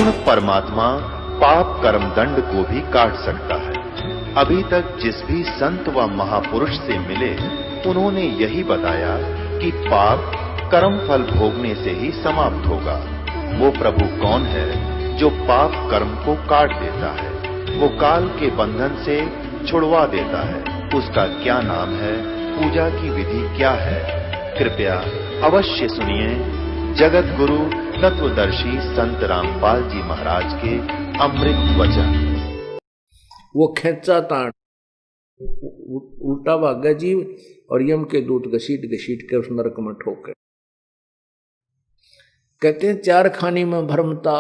पूर्ण परमात्मा पाप कर्म दंड को भी काट सकता है। अभी तक जिस भी संत व महापुरुष से मिले, उन्होंने यही बताया कि पाप कर्म फल भोगने से ही समाप्त होगा। वो प्रभु कौन है जो पाप कर्म को काट देता है, वो काल के बंधन से छुड़वा देता है। उसका क्या नाम है, पूजा की विधि क्या है? कृपया अवश्य सुनिए जगत गुरु तत्वदर्शी संत रामपाल जी महाराज के अमृत वचन। वो खेचा ताण उल्टा भागा जीव और यम के दूत घसीट घसीट के उस नरक में ठोके। कहते हैं 4 खानी में भ्रमता,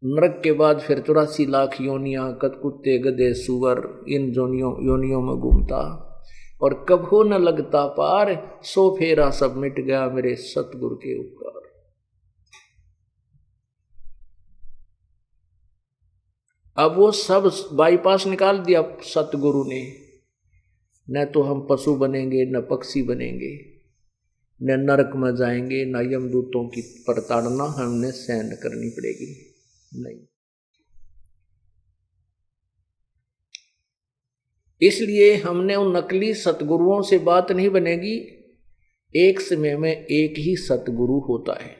नरक के बाद फिर 84 लाख योनियां, कतकुत्ते गधे सुअर इन योनियों में घूमता और कभू न लगता पार। 100 फेरा सब मिट गया मेरे सतगुरु के उपकार। अब वो सब बाईपास निकाल दिया सतगुरु ने। न तो हम पशु बनेंगे, न पक्षी बनेंगे, न नरक में जाएंगे, न यमदूतों की प्रताड़ना हमने सहन करनी पड़ेगी। नहीं, इसलिए हमने उन नकली सतगुरुओं से बात नहीं बनेगी। एक समय में एक ही सतगुरु होता है।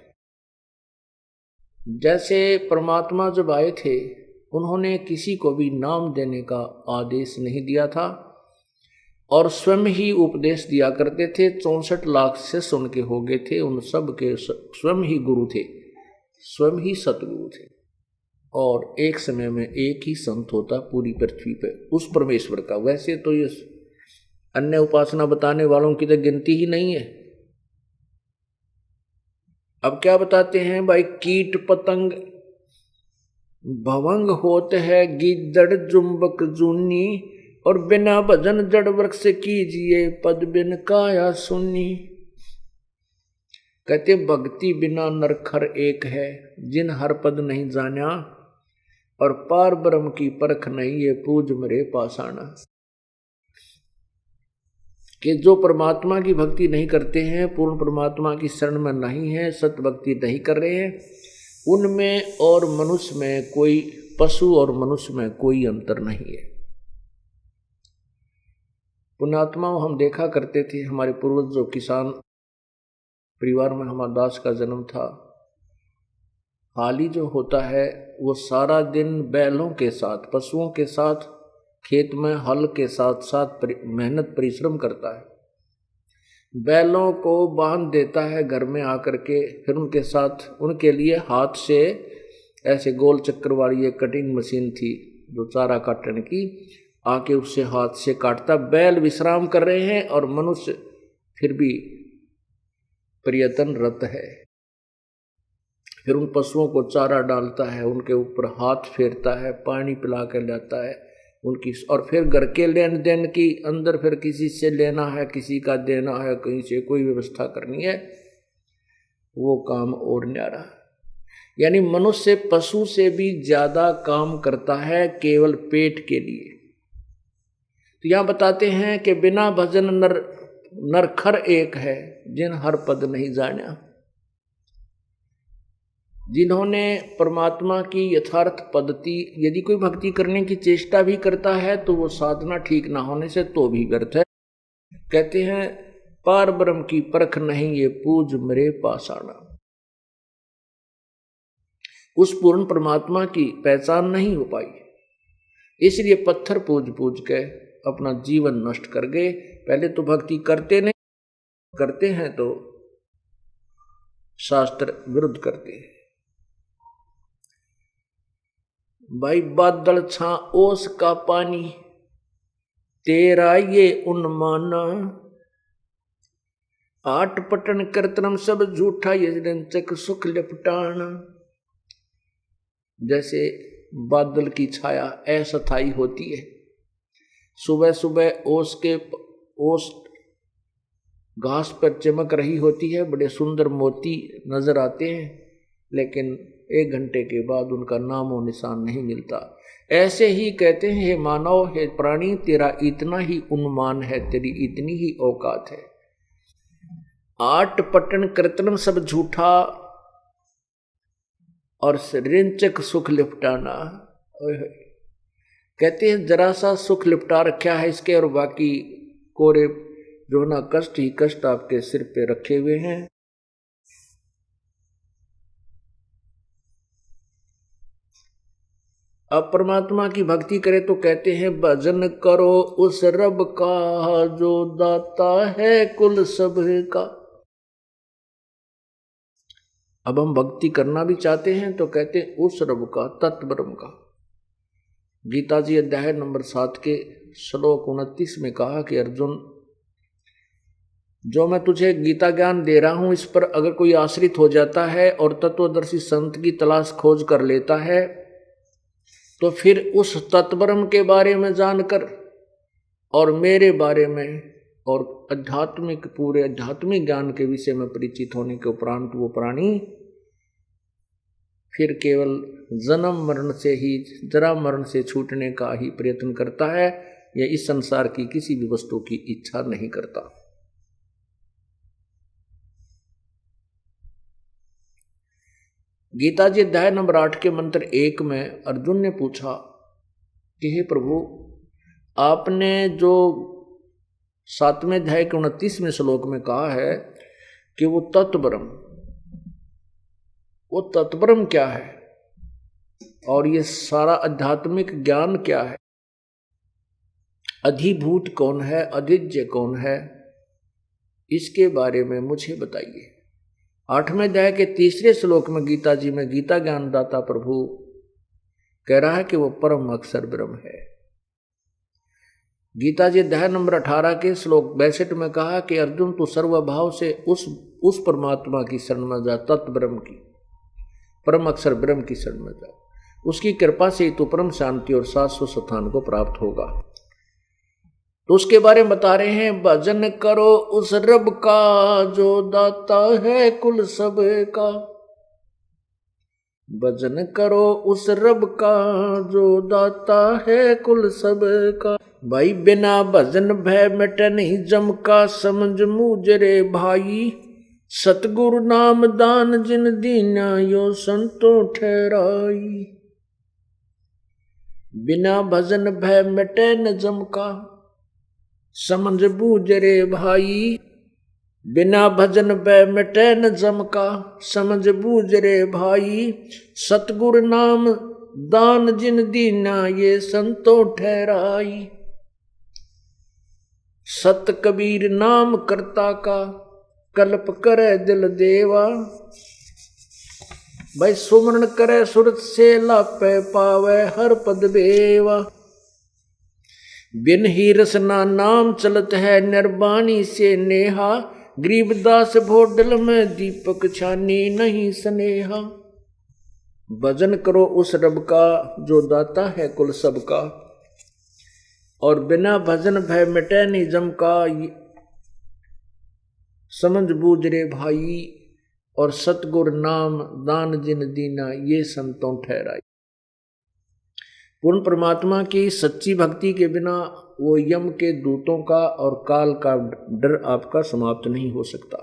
जैसे परमात्मा जब आए थे, उन्होंने किसी को भी नाम देने का आदेश नहीं दिया था और स्वयं ही उपदेश दिया करते थे। 64 लाख शिष्य उनके हो गए थे, उन सब के स्वयं ही गुरु थे, स्वयं ही सतगुरु थे। और एक समय में एक ही संत होता पूरी पृथ्वी पे उस परमेश्वर का। वैसे तो ये अन्य उपासना बताने वालों की तो गिनती ही नहीं है। अब क्या बताते हैं भाई, कीट पतंग भवंग होते है, गिद्दड़ जुम्बक जूनी, और बिना भजन जड़ वृक्ष कीजिए, पद बिन काया सुनी। कहते भक्ति बिना नरखर एक है, जिन हर पद नहीं जाना, और पार ब्रह्म की परख नहीं, ये पूज मेरे पाषाणा। कि जो परमात्मा की भक्ति नहीं करते हैं, पूर्ण परमात्मा की शरण में नहीं है, सत भक्ति नहीं कर रहे हैं, उनमें और मनुष्य में कोई, पशु और मनुष्य में कोई अंतर नहीं है। पुण्यात्माओं, हम देखा करते थे, हमारे पूर्वज जो किसान परिवार में हमारा दास का जन्म था, हाली जो होता है वो सारा दिन बैलों के साथ, पशुओं के साथ खेत में हल के साथ साथ मेहनत परिश्रम करता है। बैलों को बांध देता है घर में आकर के, फिर उनके साथ, उनके लिए हाथ से ऐसे गोल चक्कर वाली एक कटिंग मशीन थी जो चारा काटने की, आके उससे हाथ से काटता। बैल विश्राम कर रहे हैं और मनुष्य फिर भी प्रयत्नरत है। फिर उन पशुओं को चारा डालता है, उनके ऊपर हाथ फेरता है, पानी पिला कर लाता है उनकी, और फिर घर के लेन देन की अंदर फिर किसी से लेना है, किसी का देना है, कहीं से कोई व्यवस्था करनी है, वो काम और न्यारा। यानी मनुष्य पशु से भी ज्यादा काम करता है केवल पेट के लिए। तो यहां बताते हैं कि बिना भजन नरखर एक है, जिन हर पद नहीं जाना। जिन्होंने परमात्मा की यथार्थ पद्धति, यदि कोई भक्ति करने की चेष्टा भी करता है तो वो साधना ठीक ना होने से तो भी व्यर्थ है। कहते हैं पार ब्रह्म की परख नहीं, ये पूज मेरे पाषाणा। उस पूर्ण परमात्मा की पहचान नहीं हो पाई, इसलिए पत्थर पूज पूज के अपना जीवन नष्ट कर गए। पहले तो भक्ति करते नहीं, करते हैं तो शास्त्र विरुद्ध करते हैं। भाई बादल छा ओस का पानी, तेरा ये उन्माना, आठ पटन करतरम सब झूठा, ये रंचक सुख लिपटाना। जैसे बादल की छाया अस्थायी होती है, सुबह सुबह ओस घास पर चमक रही होती है, बड़े सुंदर मोती नजर आते हैं, लेकिन 1 घंटे के बाद उनका नाम और निशान नहीं मिलता। ऐसे ही कहते हैं हे मानव, हे प्राणी, तेरा इतना ही उन्मान है, तेरी इतनी ही औकात है। 8 पटन कृत्रिम सब झूठा, और रिंचक सुख लिपटाना। कहते हैं जरा सा सुख लिपटा रखा है इसके, और बाकी कोरे जो ना कष्ट ही कष्ट आपके सिर पे रखे हुए हैं। अब परमात्मा की भक्ति करे तो कहते हैं भजन करो उस रब का जो दाता है कुल सब का। अब हम भक्ति करना भी चाहते हैं तो कहते हैं उस रब का, तत्ब्रह्म का। गीता जी अध्याय नंबर 7 के श्लोक 29 में कहा कि अर्जुन, जो मैं तुझे गीता ज्ञान दे रहा हूं इस पर अगर कोई आश्रित हो जाता है और तत्वदर्शी संत की तलाश खोज कर लेता है तो फिर उस तत्ब्रह्म के बारे में जानकर और मेरे बारे में और आध्यात्मिक पूरे आध्यात्मिक ज्ञान के विषय में परिचित होने के उपरांत वो प्राणी फिर केवल जन्म मरण से ही, जरा मरण से छूटने का ही प्रयत्न करता है, या इस संसार की किसी भी वस्तु की इच्छा नहीं करता। गीता जी अध्याय नंबर 8 के मंत्र 1 में अर्जुन ने पूछा कि हे प्रभु, आपने जो 7वें अध्याय के 29वें श्लोक में कहा है कि वो तत्ब्रह्म क्या है और ये सारा आध्यात्मिक ज्ञान क्या है, अधिभूत कौन है, अधिज्य कौन है, इसके बारे में मुझे बताइए। 8वें अध्याय के 3रे श्लोक में गीता जी में गीता ज्ञानदाता प्रभु कह रहा है कि वो परम अक्षर ब्रह्म है। गीता जी अध्याय नंबर 18 के श्लोक 62 में कहा कि अर्जुन तू सर्वभाव से उस परमात्मा की शरण में जा, तत्ब्रह्म की, परम अक्षर ब्रह्म की शरण में जा, उसकी कृपा से ही तू परम शांति और शाश्वत स्थान को प्राप्त होगा। तो उसके बारे में बता रहे हैं, भजन करो उस रब का जो दाता है कुल सब का। भजन करो उस रब का जो दाता है कुल सब का। भाई बिना भजन भय मिटे नहीं जम का, समझ मुझरे भाई सतगुरु नाम दान जिन दीना यो संतो ठहराई। बिना भजन भय मिटे न जम का, समझ बूझ रे भाई। बिना भजन भय मिटे न जम का, समझ बूझ रे भाई। सतगुरु नाम दान जिन दीना ये संतो ठहराई। सत कबीर नाम करता का, कल्प करे दिल देवा। भाई सुमरण करे सुरत से लापे पावे हर पद बेवा। बिन ही रसना नाम चलत है निर्वाणी से नेहा। गरीबदास भोडल में दीपक छानी नहीं स्नेहा। भजन करो उस रब का जो दाता है कुल सब का, और बिना भजन भय मिटे नहीं जम का, समझ बूझ रे भाई। और सतगुर नाम दान जिन दीना ये संतों ठहराई। पूर्ण परमात्मा की सच्ची भक्ति के बिना वो यम के दूतों का और काल का डर आपका समाप्त नहीं हो सकता।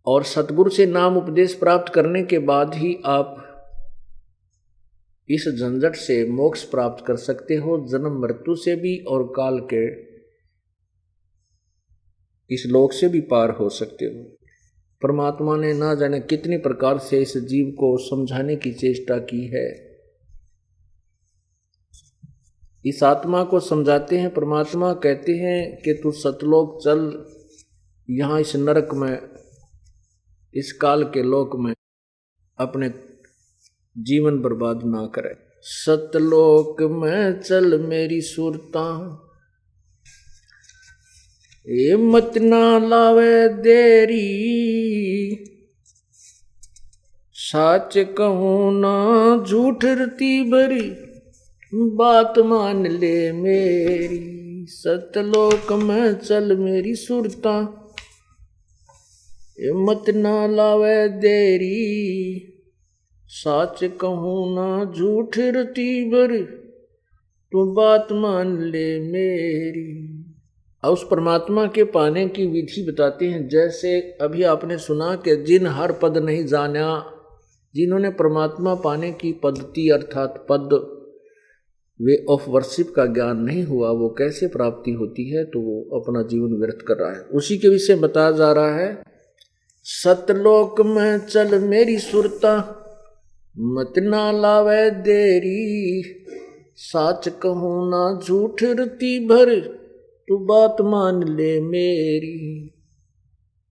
और सतगुरु से नाम उपदेश प्राप्त करने के बाद ही आप इस झंझट से मोक्ष प्राप्त कर सकते हो, जन्म मृत्यु से भी और काल के इस लोक से भी पार हो सकते हो। परमात्मा ने ना जाने कितनी प्रकार से इस जीव को समझाने की चेष्टा की है। इस आत्मा को समझाते हैं परमात्मा, कहते हैं कि तू सतलोक चल, यहाँ इस नरक में, इस काल के लोक में अपने जीवन बर्बाद ना करे। सतलोक में चल मेरी सुरता, ये मत ना लावे देरी। सच कहूं ना झूठ रती भरी, बात मान ले मेरी। सतलोक में चल मेरी सुरता, ये मत ना लावे देरी। सच कहूं ना झूठ रती भरी, तू बात मान ले मेरी। और उस परमात्मा के पाने की विधि बताते हैं। जैसे अभी आपने सुना कि जिन हर पद नहीं जाना, जिन्होंने परमात्मा पाने की पद्धति अर्थात पद वे ऑफ वर्शिप का ज्ञान नहीं हुआ, वो कैसे प्राप्ति होती है, तो वो अपना जीवन व्यर्थ कर रहा है। उसी के विषय बताया जा रहा है। सतलोक में चल मेरी सुरता, मत ना लावे देरी, साच कहूँ ना झूठ रती भर, तू बात मान ले मेरी।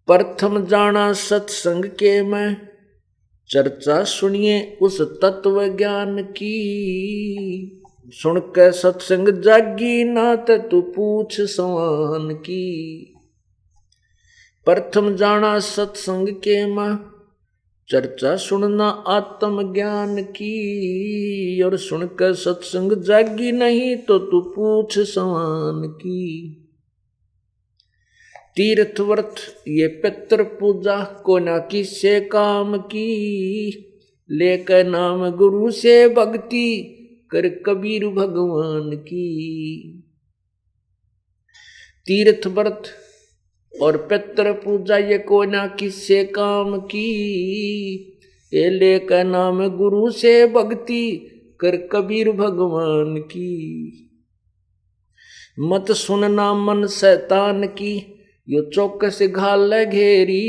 प्रथम जाना सत्संग के मैं, चर्चा सुनिए उस तत्व ज्ञान की। सुन के सत्संग जागी नात, तू पूछ सवान की। प्रथम जाना सत्संग के मैं, चर्चा सुनना आत्म ज्ञान की। और सुन कर सत्संग जागी नहीं, तो तू पूछ सवान की। तीर्थ व्रत ये पितृ पूजा, को ना किसे काम की। लेकर नाम गुरु से भक्ति, कर कबीर भगवान की। तीर्थ व्रत और पितृ पूजा ये को ना किससे काम की। ये लेकर नाम गुरु से भक्ति, कर कबीर भगवान की। मत सुनना मन शैतान की, यो चौकस घाल घेरी।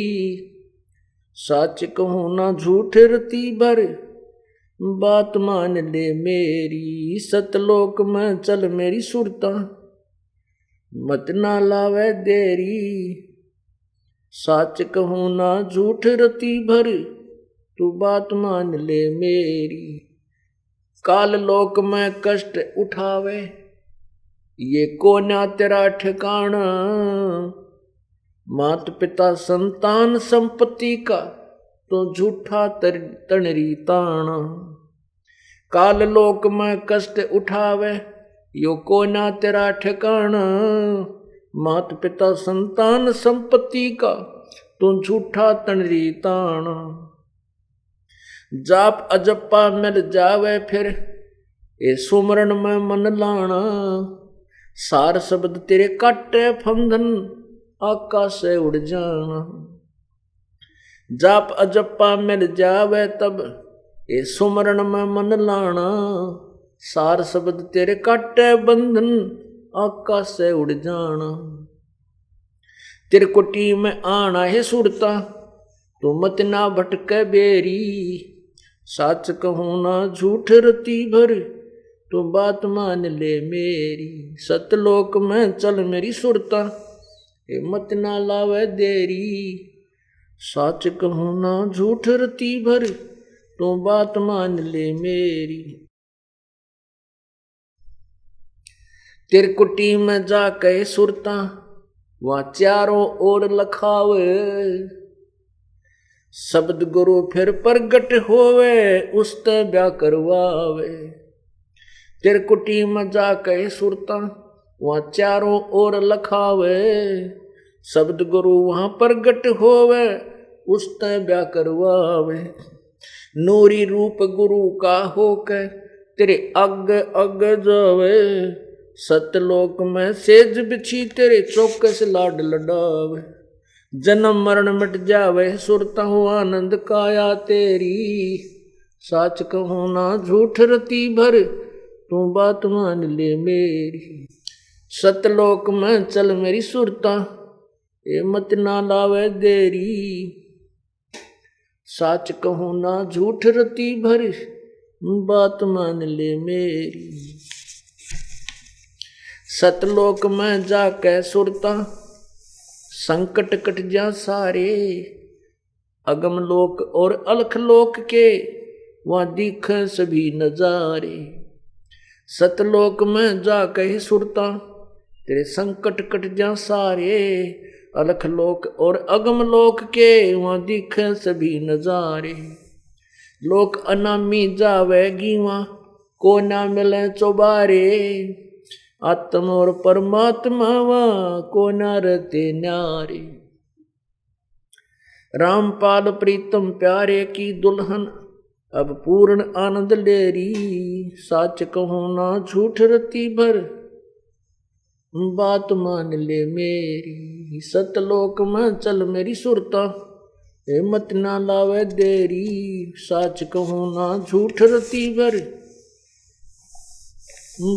सच कहूँ ना झूठ रती भर, बात मान ले मेरी। सतलोक में चल मेरी सुरता, मत ना लावे देरी। सच कहूँ ना झूठ रती भर, तू बात मान ले मेरी। काल लोक में कष्ट उठावे, ये कोना तेरा ठिकाना। मात पिता संतान संपत्ति का, तो झूठा तणरी ताना। काल लोक में कष्ट उठावे, यो कोना तेरा ठिकाना। मात पिता संतान संपत्ति का, तो झूठा तणरी ताना। जाप अजप्पा मिल जावे फिर, ए सुमरण में मन लाना। सार शब्द तेरे काटे फंदन, आकाश से उड़ जाना। जाप अजप्पा मिल जावे तब, ए सुमरण में मन लाना। सार शब्द तेरे काटे बंधन, आकाश से उड़ जाना। त्रिकुटी में आना है सुरता, तो मत ना भटके बेरी। सच कहूँ ना झूठ रती भर, तो बात मान ले मेरी। सतलोक में चल मेरी सुरता, ए मत ना लावे देरी। सच कहूँ ना झूठ रती भर, तो बात मान ले मेरी। त्रिकुटी में जाके सुरता, वहाँ चारों ओर लखावे। शब्द गुरु फिर प्रगट होवे, उसते ब्याह करवावे। त्रिकुटी में जाके सुरता, वहाँ चारों ओर लखावे। शब्द गुरु वहाँ प्रगट होवे, उसते ब्याह करवावे। नूरी रूप गुरु का होके, तेरे अग अग जावे। सतलोक में सेज बिछी, तेरे चौकस लाड लडावे। जन्म मरण मिट जावे, सुरता हूँ आनंद काया तेरी। सच कहूँ ना झूठ रती भर, तू बात मान ले मेरी। सतलोक में चल मेरी सुरता, ए मत ना लावे देरी। सच कहूँ ना झूठ रती भर, बात मान ले मेरी। सतलोक में जाके सुरता, संकट कट जा सारे। अगम लोक और अलख लोक के, वहाँ दिख सभी नजारे। सतलोक में जाके सुरता, तेरे संकट कट जा सारे। अलख लोक और अगम लोक के, वहाँ दिख सभी नजारे। लोक अनामी जावेगी वहाँ, को ना मिले चौबारे। आत्मा और परमात्मा वहाँ, को ना रहते न्यारे। रामपाल प्रीतम प्यारे की दुल्हन, अब पूर्ण आनंद लेरी। सच कहूँ ना झूठ रती भर, बात मान ले मेरी, सतलोक में चल मेरी सुरता, मत ना लावे देरी, साच कहूँ ना झूठ रती भर,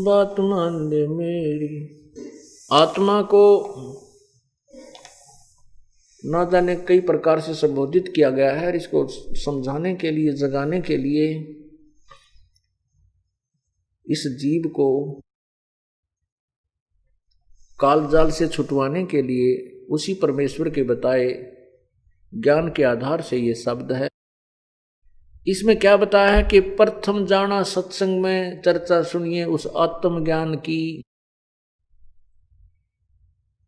बात मान ले मेरी। आत्मा को ना जाने कई प्रकार से संबोधित किया गया है, इसको समझाने के लिए, जगाने के लिए, इस जीव को कालजाल से छुटवाने के लिए उसी परमेश्वर के बताए ज्ञान के आधार से ये शब्द है। इसमें क्या बताया है कि प्रथम जाना सत्संग में, चर्चा सुनिए उस आत्म ज्ञान की।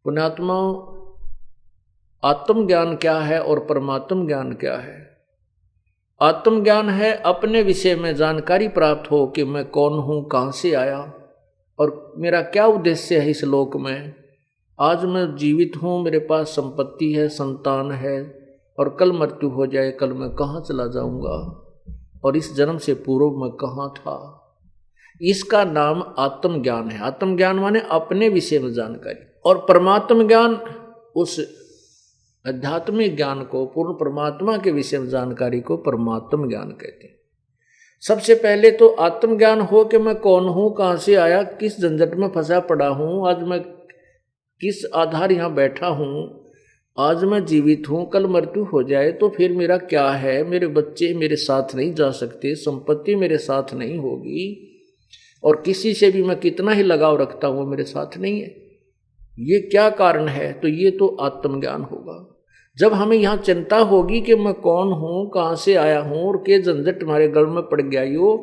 पुण्यात्मा, आत्म ज्ञान क्या है और परमात्म ज्ञान क्या है? आत्म ज्ञान है अपने विषय में जानकारी प्राप्त हो कि मैं कौन हूं, कहां से आया और मेरा क्या उद्देश्य है इस लोक में। आज मैं जीवित हूं, मेरे पास संपत्ति है, संतान है, और कल मृत्यु हो जाए, कल मैं कहाँ चला जाऊंगा और इस जन्म से पूर्व मैं कहाँ था। इसका नाम आत्म ज्ञान है। आत्म ज्ञान माने अपने विषय में जानकारी। और परमात्म ज्ञान उस आध्यात्मिक ज्ञान को, पूर्ण परमात्मा के विषय में जानकारी को परमात्म ज्ञान कहते हैं। सबसे पहले तो आत्मज्ञान हो कि मैं कौन हूं, कहां से आया, किस झंझट में फंसा पड़ा हूं, आज मैं किस आधार यहां बैठा हूं, आज मैं जीवित हूं, कल मृत्यु हो जाए तो फिर मेरा क्या है। मेरे बच्चे मेरे साथ नहीं जा सकते, संपत्ति मेरे साथ नहीं होगी, और किसी से भी मैं कितना ही लगाव रखता हूं मेरे साथ नहीं है। ये क्या कारण है? तो ये तो आत्मज्ञान होगा। जब हमें यहाँ चिंता होगी कि मैं कौन हूँ, कहाँ से आया हूँ और के झंझट हमारे गल में पड़ गया यो,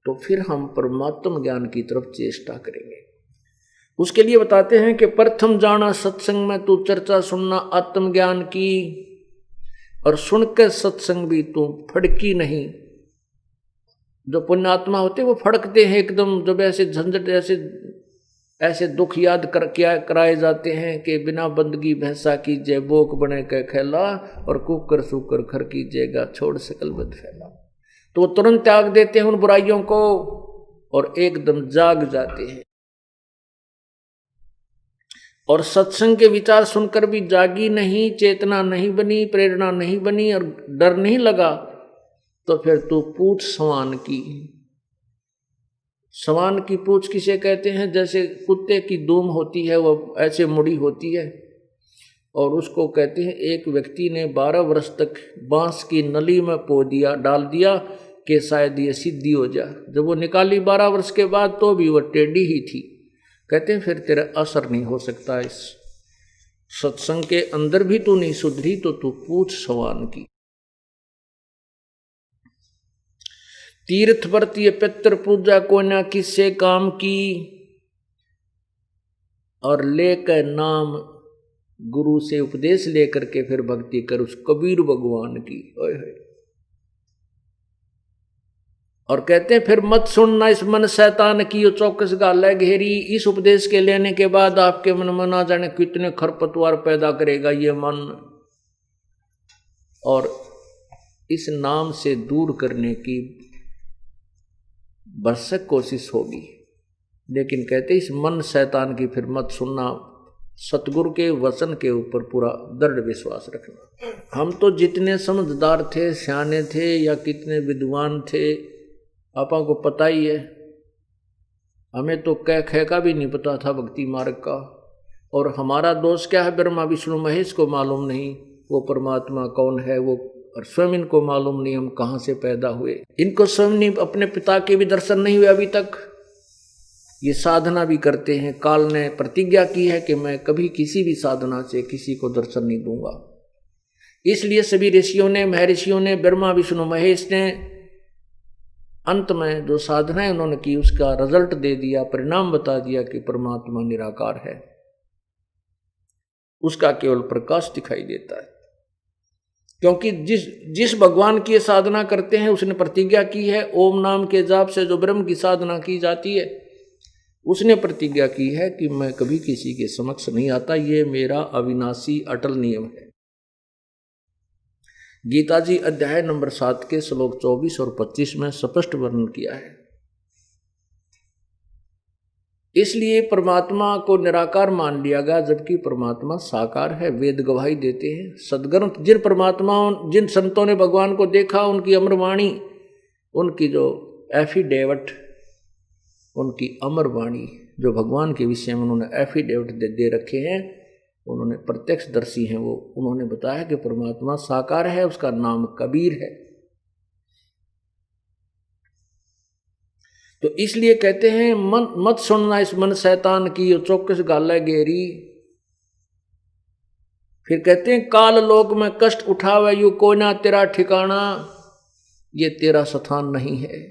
तो फिर हम परमात्म ज्ञान की तरफ चेष्टा करेंगे। उसके लिए बताते हैं कि प्रथम जाना सत्संग में, तू चर्चा सुनना आत्मज्ञान की, और सुन के सत्संग भी तू फड़की नहीं। जो पुण्यात्मा होते वो फड़कते हैं एकदम, जब ऐसे झंझट ऐसे दुख याद कराए जाते हैं कि बिना बंदगी भैंसा कीजिए, बोक बने के खेला, और कुकर सुकर खर कीजिएगा, छोड़ सकल बद फैला। तो वो तुरंत त्याग देते हैं उन बुराइयों को और एकदम जाग जाते हैं। और सत्संग के विचार सुनकर भी जागी नहीं, चेतना नहीं बनी, प्रेरणा नहीं बनी और डर नहीं लगा, तो फिर तू पूछ सवान की। सवान की पूछ किसे कहते हैं? जैसे कुत्ते की दूम होती है, वो ऐसे मुड़ी होती है, और उसको कहते हैं एक व्यक्ति ने 12 वर्ष तक बांस की नली में डाल दिया कि शायद ये सिद्धि हो जाए। जब वो निकाली 12 वर्ष के बाद तो भी वो टेढ़ी ही थी। कहते हैं फिर तेरा असर नहीं हो सकता, इस सत्संग के अंदर भी तू नहीं सुधरी तो तू पूछ सवान की। तीर्थ व्रत ये पितृ पूजा को ना किससे काम की, और लेकर नाम गुरु से उपदेश लेकर के फिर भक्ति कर उस कबीर भगवान की। ओए होए। और कहते हैं फिर मत सुनना इस मन शैतान की, यो चौकस गाल है घेरी। इस उपदेश के लेने के बाद आपके मन में ना जाने कितने खरपतवार पैदा करेगा ये मन, और इस नाम से दूर करने की भरसक कोशिश होगी। लेकिन कहते इस मन शैतान की फिर मत सुनना, सतगुरु के वचन के ऊपर पूरा दृढ़ विश्वास रखना। हम तो जितने समझदार थे, सियाने थे या कितने विद्वान थे, आपा को पता ही है। हमें तो कह खे का भी नहीं पता था भक्ति मार्ग का। और हमारा दोष क्या है? ब्रह्मा विष्णु महेश को मालूम नहीं वो परमात्मा कौन है, वो और स्वयं इनको मालूम नहीं हम कहाँ से पैदा हुए। इनको स्वयं नहीं, अपने पिता के भी दर्शन नहीं हुए अभी तक। ये साधना भी करते हैं। काल ने प्रतिज्ञा की है कि मैं कभी किसी भी साधना से किसी को दर्शन नहीं दूंगा। इसलिए सभी ऋषियों ने, महर्षियों ने, ब्रह्मा विष्णु महेश ने अंत में जो साधनाएं उन्होंने की उसका रिजल्ट दे दिया, परिणाम बता दिया कि परमात्मा निराकार है, उसका केवल प्रकाश दिखाई देता है। क्योंकि जिस भगवान की साधना करते हैं उसने प्रतिज्ञा की है, ओम नाम के जाप से जो ब्रह्म की साधना की जाती है उसने प्रतिज्ञा की है कि मैं कभी किसी के समक्ष नहीं आता, ये मेरा अविनाशी अटल नियम है। गीता जी अध्याय नंबर 7 के श्लोक 24 और 25 में स्पष्ट वर्णन किया है। इसलिए परमात्मा को निराकार मान लिया गया, जबकि परमात्मा साकार है। वेद गवाही देते हैं, सदग्रंथ, जिन परमात्माओं, जिन संतों ने भगवान को देखा, उनकी अमरवाणी, उनकी जो एफिडेविट, उनकी अमरवाणी जो भगवान के विषय में उन्होंने एफिडेविट दे रखे हैं, उन्होंने प्रत्यक्षदर्शी हैं, वो उन्होंने बताया कि परमात्मा साकार है, उसका नाम कबीर है। तो इसलिए कहते हैं मत सुनना इस मन शैतान की, यो चौकस गाल है गेरी। फिर कहते हैं काल लोक में कष्ट उठावे यू कोई ना तेरा ठिकाना, ये तेरा स्थान नहीं है,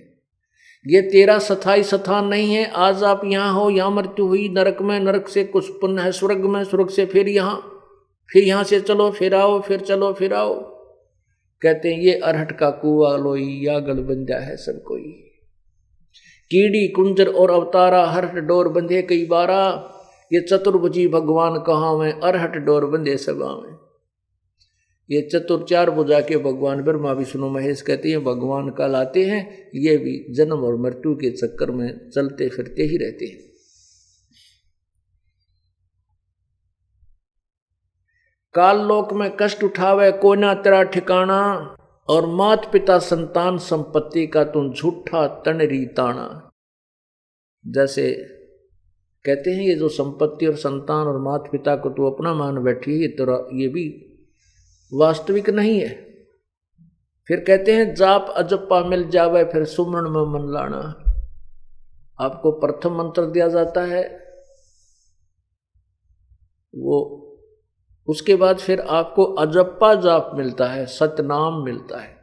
ये तेरा स्थाई स्थान नहीं है। आज आप यहाँ हो, यहाँ मृत्यु हुई, नरक में, नरक से कुछ पुण्य है स्वर्ग में, स्वर्ग से फिर यहाँ से चलो फिर आओ, फिर चलो फिर आओ। कहते हैं ये अरहट का कुआ लोई, या गल बंजा है सब कोई, कीड़ी कुंजर और अवतारा, हरहट डोर बंधे कई बारा, ये चतुर्भुजी भगवान कहाँ में, अरहट डोर बंधे सभा में। ये चतुर चार भुजा के भगवान ब्रह्मा विष्णु महेश कहते हैं भगवान कहलाते हैं। ये भी जन्म और मृत्यु के चक्कर में चलते फिरते ही रहते हैं। काल लोक में कष्ट उठावे कोई ना तेरा ठिकाना, और मात पिता संतान संपत्ति का तुम झूठा तनरी ताना। जैसे कहते हैं ये जो संपत्ति और संतान और मात पिता को तू अपना मान बैठी है, ये भी वास्तविक नहीं है। फिर कहते हैं जाप अजप्पा मिल जावे फिर सुमरण में मन लाना। आपको प्रथम मंत्र दिया जाता है, वो उसके बाद फिर आपको अजप्पा जाप मिलता है, सतनाम मिलता है।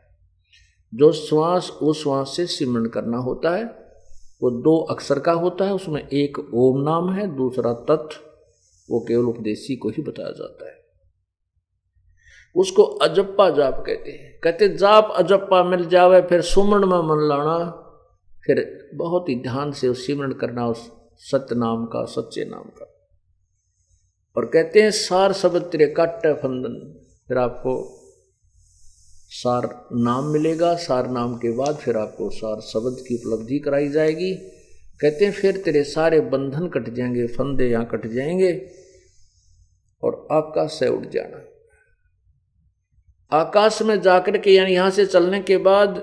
जो श्वास उस श्वास से सिमरण करना होता है, वो 2 अक्षर का होता है, उसमें एक ओम नाम है, दूसरा तत्, वो केवल उपदेशी को ही बताया जाता है। उसको अजप्पा जाप कहते हैं। कहते जाप अजप्पा मिल जावे फिर सुमरण में मन लाना। फिर बहुत ही ध्यान से उस सिमरण करना उस सत्य नाम का, सच्चे नाम का। और कहते हैं सार शब्द तेरे काटे फंदन। फिर आपको सार नाम मिलेगा, सार नाम के बाद फिर आपको सार शब्द की उपलब्धि कराई जाएगी। कहते हैं फिर तेरे सारे बंधन कट जाएंगे, फंदे यहाँ कट जाएंगे और आकाश से उड़ जाना। आकाश में जाकर के, यानी यहां से चलने के बाद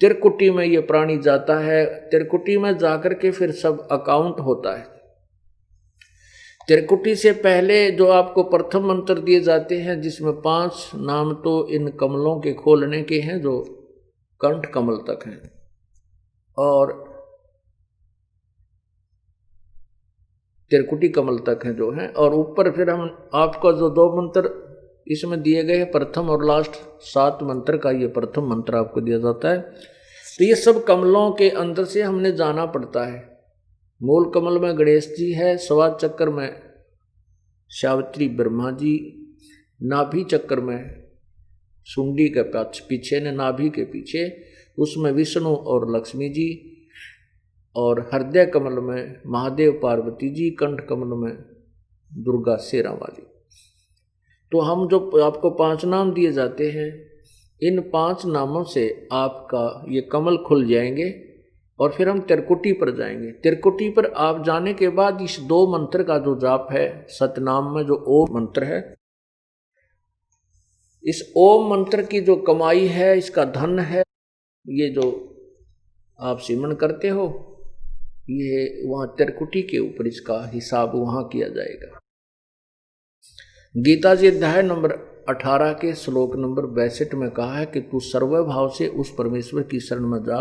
त्रिकुटी में ये प्राणी जाता है। त्रिकुटी में जाकर के फिर सब अकाउंट होता है। त्रिकुटी से पहले जो आपको प्रथम मंत्र दिए जाते हैं, जिसमें 5 नाम तो इन कमलों के खोलने के हैं जो कंठ कमल तक हैं, और त्रिकुटी कमल तक हैं जो हैं। और ऊपर फिर हम आपको जो 2 मंत्र इसमें दिए गए हैं, प्रथम और लास्ट 7 मंत्र का ये प्रथम मंत्र आपको दिया जाता है। तो ये सब कमलों के अंदर से हमने जाना पड़ता है। मूल कमल में गणेश जी है, स्वाद चक्कर में सावित्री ब्रह्मा जी, नाभि चक्र में सुंडी के पीछे ने, नाभि के पीछे उसमें विष्णु और लक्ष्मी जी, और हृदय कमल में महादेव पार्वती जी, कंठ कमल में दुर्गा शेरा वाली। तो हम जो आपको 5 नाम दिए जाते हैं, इन 5 नामों से आपका ये कमल खुल जाएंगे और फिर हम त्रिकुटी पर जाएंगे। त्रिकुटी पर आप जाने के बाद इस 2 मंत्र का जो जाप है, सतनाम में जो ओम मंत्र है, इस ओम मंत्र की जो कमाई है, इसका धन है, ये जो आप सिमरण करते हो, ये वहां त्रिकुटी के ऊपर इसका हिसाब वहां किया जाएगा। गीता जी अध्याय नंबर 18 के श्लोक नंबर 62 में कहा है कि तू सर्वभाव से उस परमेश्वर की शरण में जा,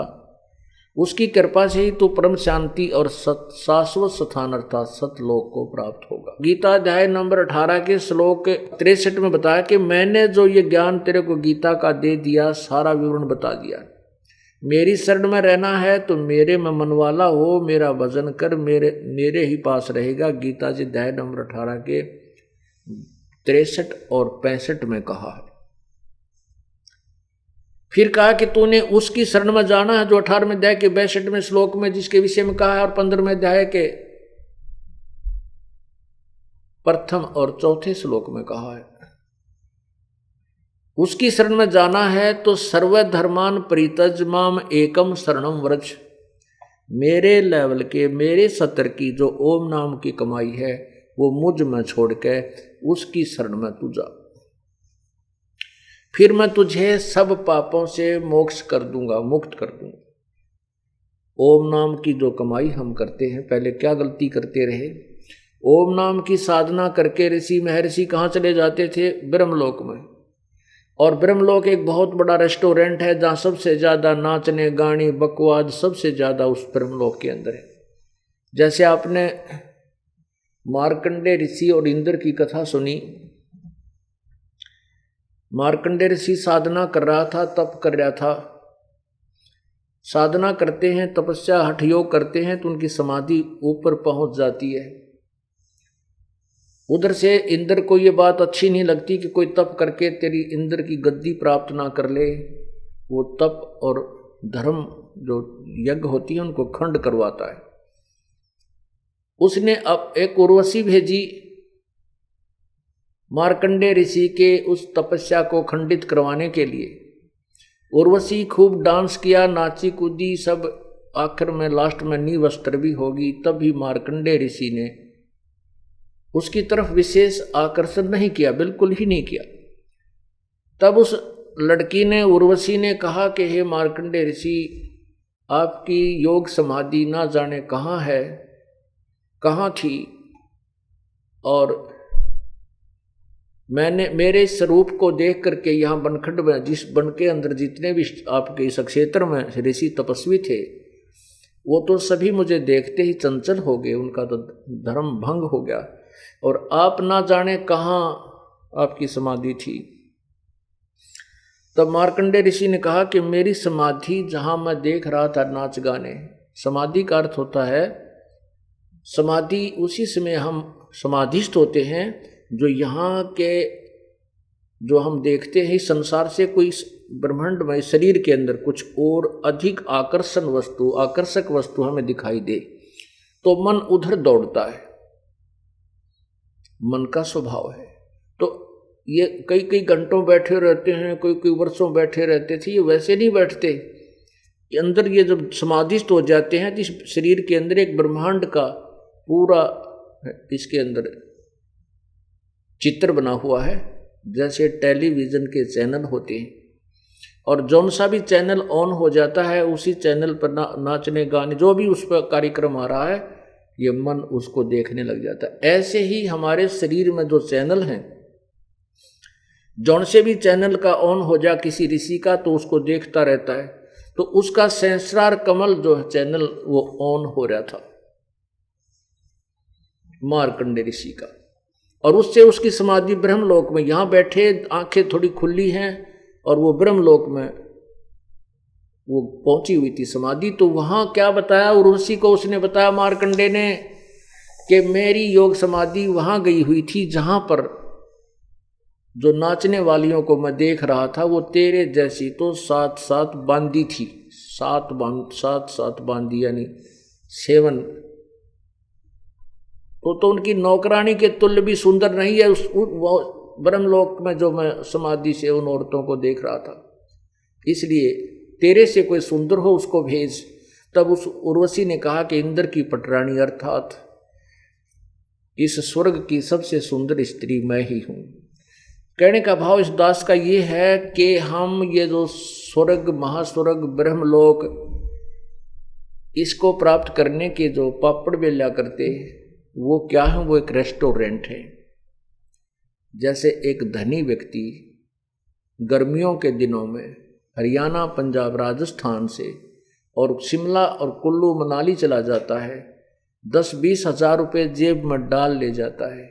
उसकी कृपा से ही तू परम शांति और शाश्वत स्थान अर्थात सतलोक को प्राप्त होगा। गीता अध्याय नंबर 18 के श्लोक 63 में बताया कि मैंने जो ये ज्ञान तेरे को गीता का दे दिया, सारा विवरण बता दिया। मेरी शरण में रहना है तो मेरे में मनवाला हो, मेरा भजन कर, मेरे ही पास रहेगा। गीता जी अध्याय नंबर 18 के 63 और 65 में कहा है। फिर कहा कि तूने उसकी शरण में जाना है, जो 18वें अध्याय के 62वें श्लोक में जिसके विषय में कहा है, और 15वें अध्याय के प्रथम और चौथे श्लोक में कहा है। उसकी शरण में जाना है तो सर्व धर्मान परित्यज माम एकम शरणम व्रज। मेरे लेवल के, मेरे सतर की जो ओम नाम की कमाई है वो मुझ में छोड़ के उसकी शरण में तू जा, फिर मैं तुझे सब पापों से मोक्ष कर दूंगा, मुक्त कर दूंगा। ओम नाम की जो कमाई हम करते हैं, पहले क्या गलती करते रहे, ओम नाम की साधना करके ऋषि महर्षि कहाँ चले जाते थे, ब्रह्मलोक में। और ब्रह्मलोक एक बहुत बड़ा रेस्टोरेंट है जहाँ सबसे ज्यादा नाचने गाने बकवाद सबसे ज्यादा उस ब्रह्मलोक के अंदर है। जैसे आपने मार्कंडेय ऋषि और इंद्र की कथा सुनी। मार्कंडेय ऋषि साधना कर रहा था, तप कर रहा था। साधना करते हैं, तपस्या हठ योग करते हैं तो उनकी समाधि ऊपर पहुंच जाती है। उधर से इंद्र को ये बात अच्छी नहीं लगती कि कोई तप करके तेरी इंद्र की गद्दी प्राप्त ना कर ले। वो तप और धर्म जो यज्ञ होती है उनको खंड करवाता है। उसने अब एक उर्वशी भेजी मार्कंडेय ऋषि के उस तपस्या को खंडित करवाने के लिए। उर्वशी खूब डांस किया, नाची कूदी सब, आखिर में लास्ट में निवस्त्र भी होगी। तब भी मार्कंडेय ऋषि ने उसकी तरफ विशेष आकर्षण नहीं किया, बिल्कुल ही नहीं किया। तब उस लड़की ने, उर्वशी ने कहा कि हे मार्कंडेय ऋषि, आपकी योग समाधि ना जाने कहाँ है, कहाँ थी, और मैंने मेरे स्वरूप को देख करके यहाँ बनखंड में, जिस बन के अंदर जितने भी आपके इस क्षेत्र में ऋषि तपस्वी थे, वो तो सभी मुझे देखते ही चंचल हो गए, उनका तो धर्म भंग हो गया, और आप ना जाने कहाँ आपकी समाधि थी। तब मार्कंडेय ऋषि ने कहा कि मेरी समाधि जहाँ मैं देख रहा था नाच गाने, समाधि का अर्थ होता है समाधि, उसी समय हम समाधिस्थ होते हैं जो यहाँ के, जो हम देखते हैं संसार से कोई ब्रह्मांड में शरीर के अंदर कुछ और अधिक आकर्षण वस्तु, आकर्षक वस्तु हमें दिखाई दे तो मन उधर दौड़ता है, मन का स्वभाव है। तो ये कई कई घंटों बैठे रहते हैं, कोई कोई वर्षों बैठे रहते थे, ये वैसे नहीं बैठते। अंदर ये जब समाधिस्थ हो जाते हैं तो इस शरीर के अंदर एक ब्रह्मांड का पूरा इसके अंदर चित्र बना हुआ है, जैसे टेलीविजन के चैनल होते हैं, और जौन सा भी चैनल ऑन हो जाता है उसी चैनल पर नाचने गाने जो भी उस पर कार्यक्रम आ रहा है, ये मन उसको देखने लग जाता है। ऐसे ही हमारे शरीर में जो चैनल हैं, जौन से भी चैनल का ऑन हो जा किसी ऋषि का तो उसको देखता रहता है। तो उसका सहस्रार कमल जो चैनल वो ऑन हो रहा था मार्कंडेय ऋषि का, और उससे उसकी समाधि ब्रह्मलोक में, यहाँ बैठे आंखें थोड़ी खुली हैं और वो ब्रह्मलोक में वो पहुंची हुई थी समाधि। तो वहां क्या बताया उर्वशी को, उसने बताया मार्कंडेय ने कि मेरी योग समाधि वहां गई हुई थी जहां पर जो नाचने वालियों को मैं देख रहा था वो तेरे जैसी तो सात सात बांदी थी, सात बांदी यानी 7। तो उनकी नौकरानी के तुल्य भी सुंदर नहीं है उस ब्रह्मलोक में जो मैं समाधि से उन औरतों को देख रहा था, इसलिए तेरे से कोई सुंदर हो उसको भेज। तब उस उर्वशी ने कहा कि इंद्र की पटरानी अर्थात इस स्वर्ग की सबसे सुंदर स्त्री मैं ही हूं। कहने का भाव इस दास का ये है कि हम ये जो स्वर्ग, महास्वर्ग, ब्रह्मलोक, इसको प्राप्त करने के जो पापड़ बेला करते हैं वो क्या है, वो एक रेस्टोरेंट है। जैसे एक धनी व्यक्ति गर्मियों के दिनों में हरियाणा, पंजाब, राजस्थान से और शिमला और कुल्लू मनाली चला जाता है, 10-20 हज़ार रुपये जेब में डाल ले जाता है,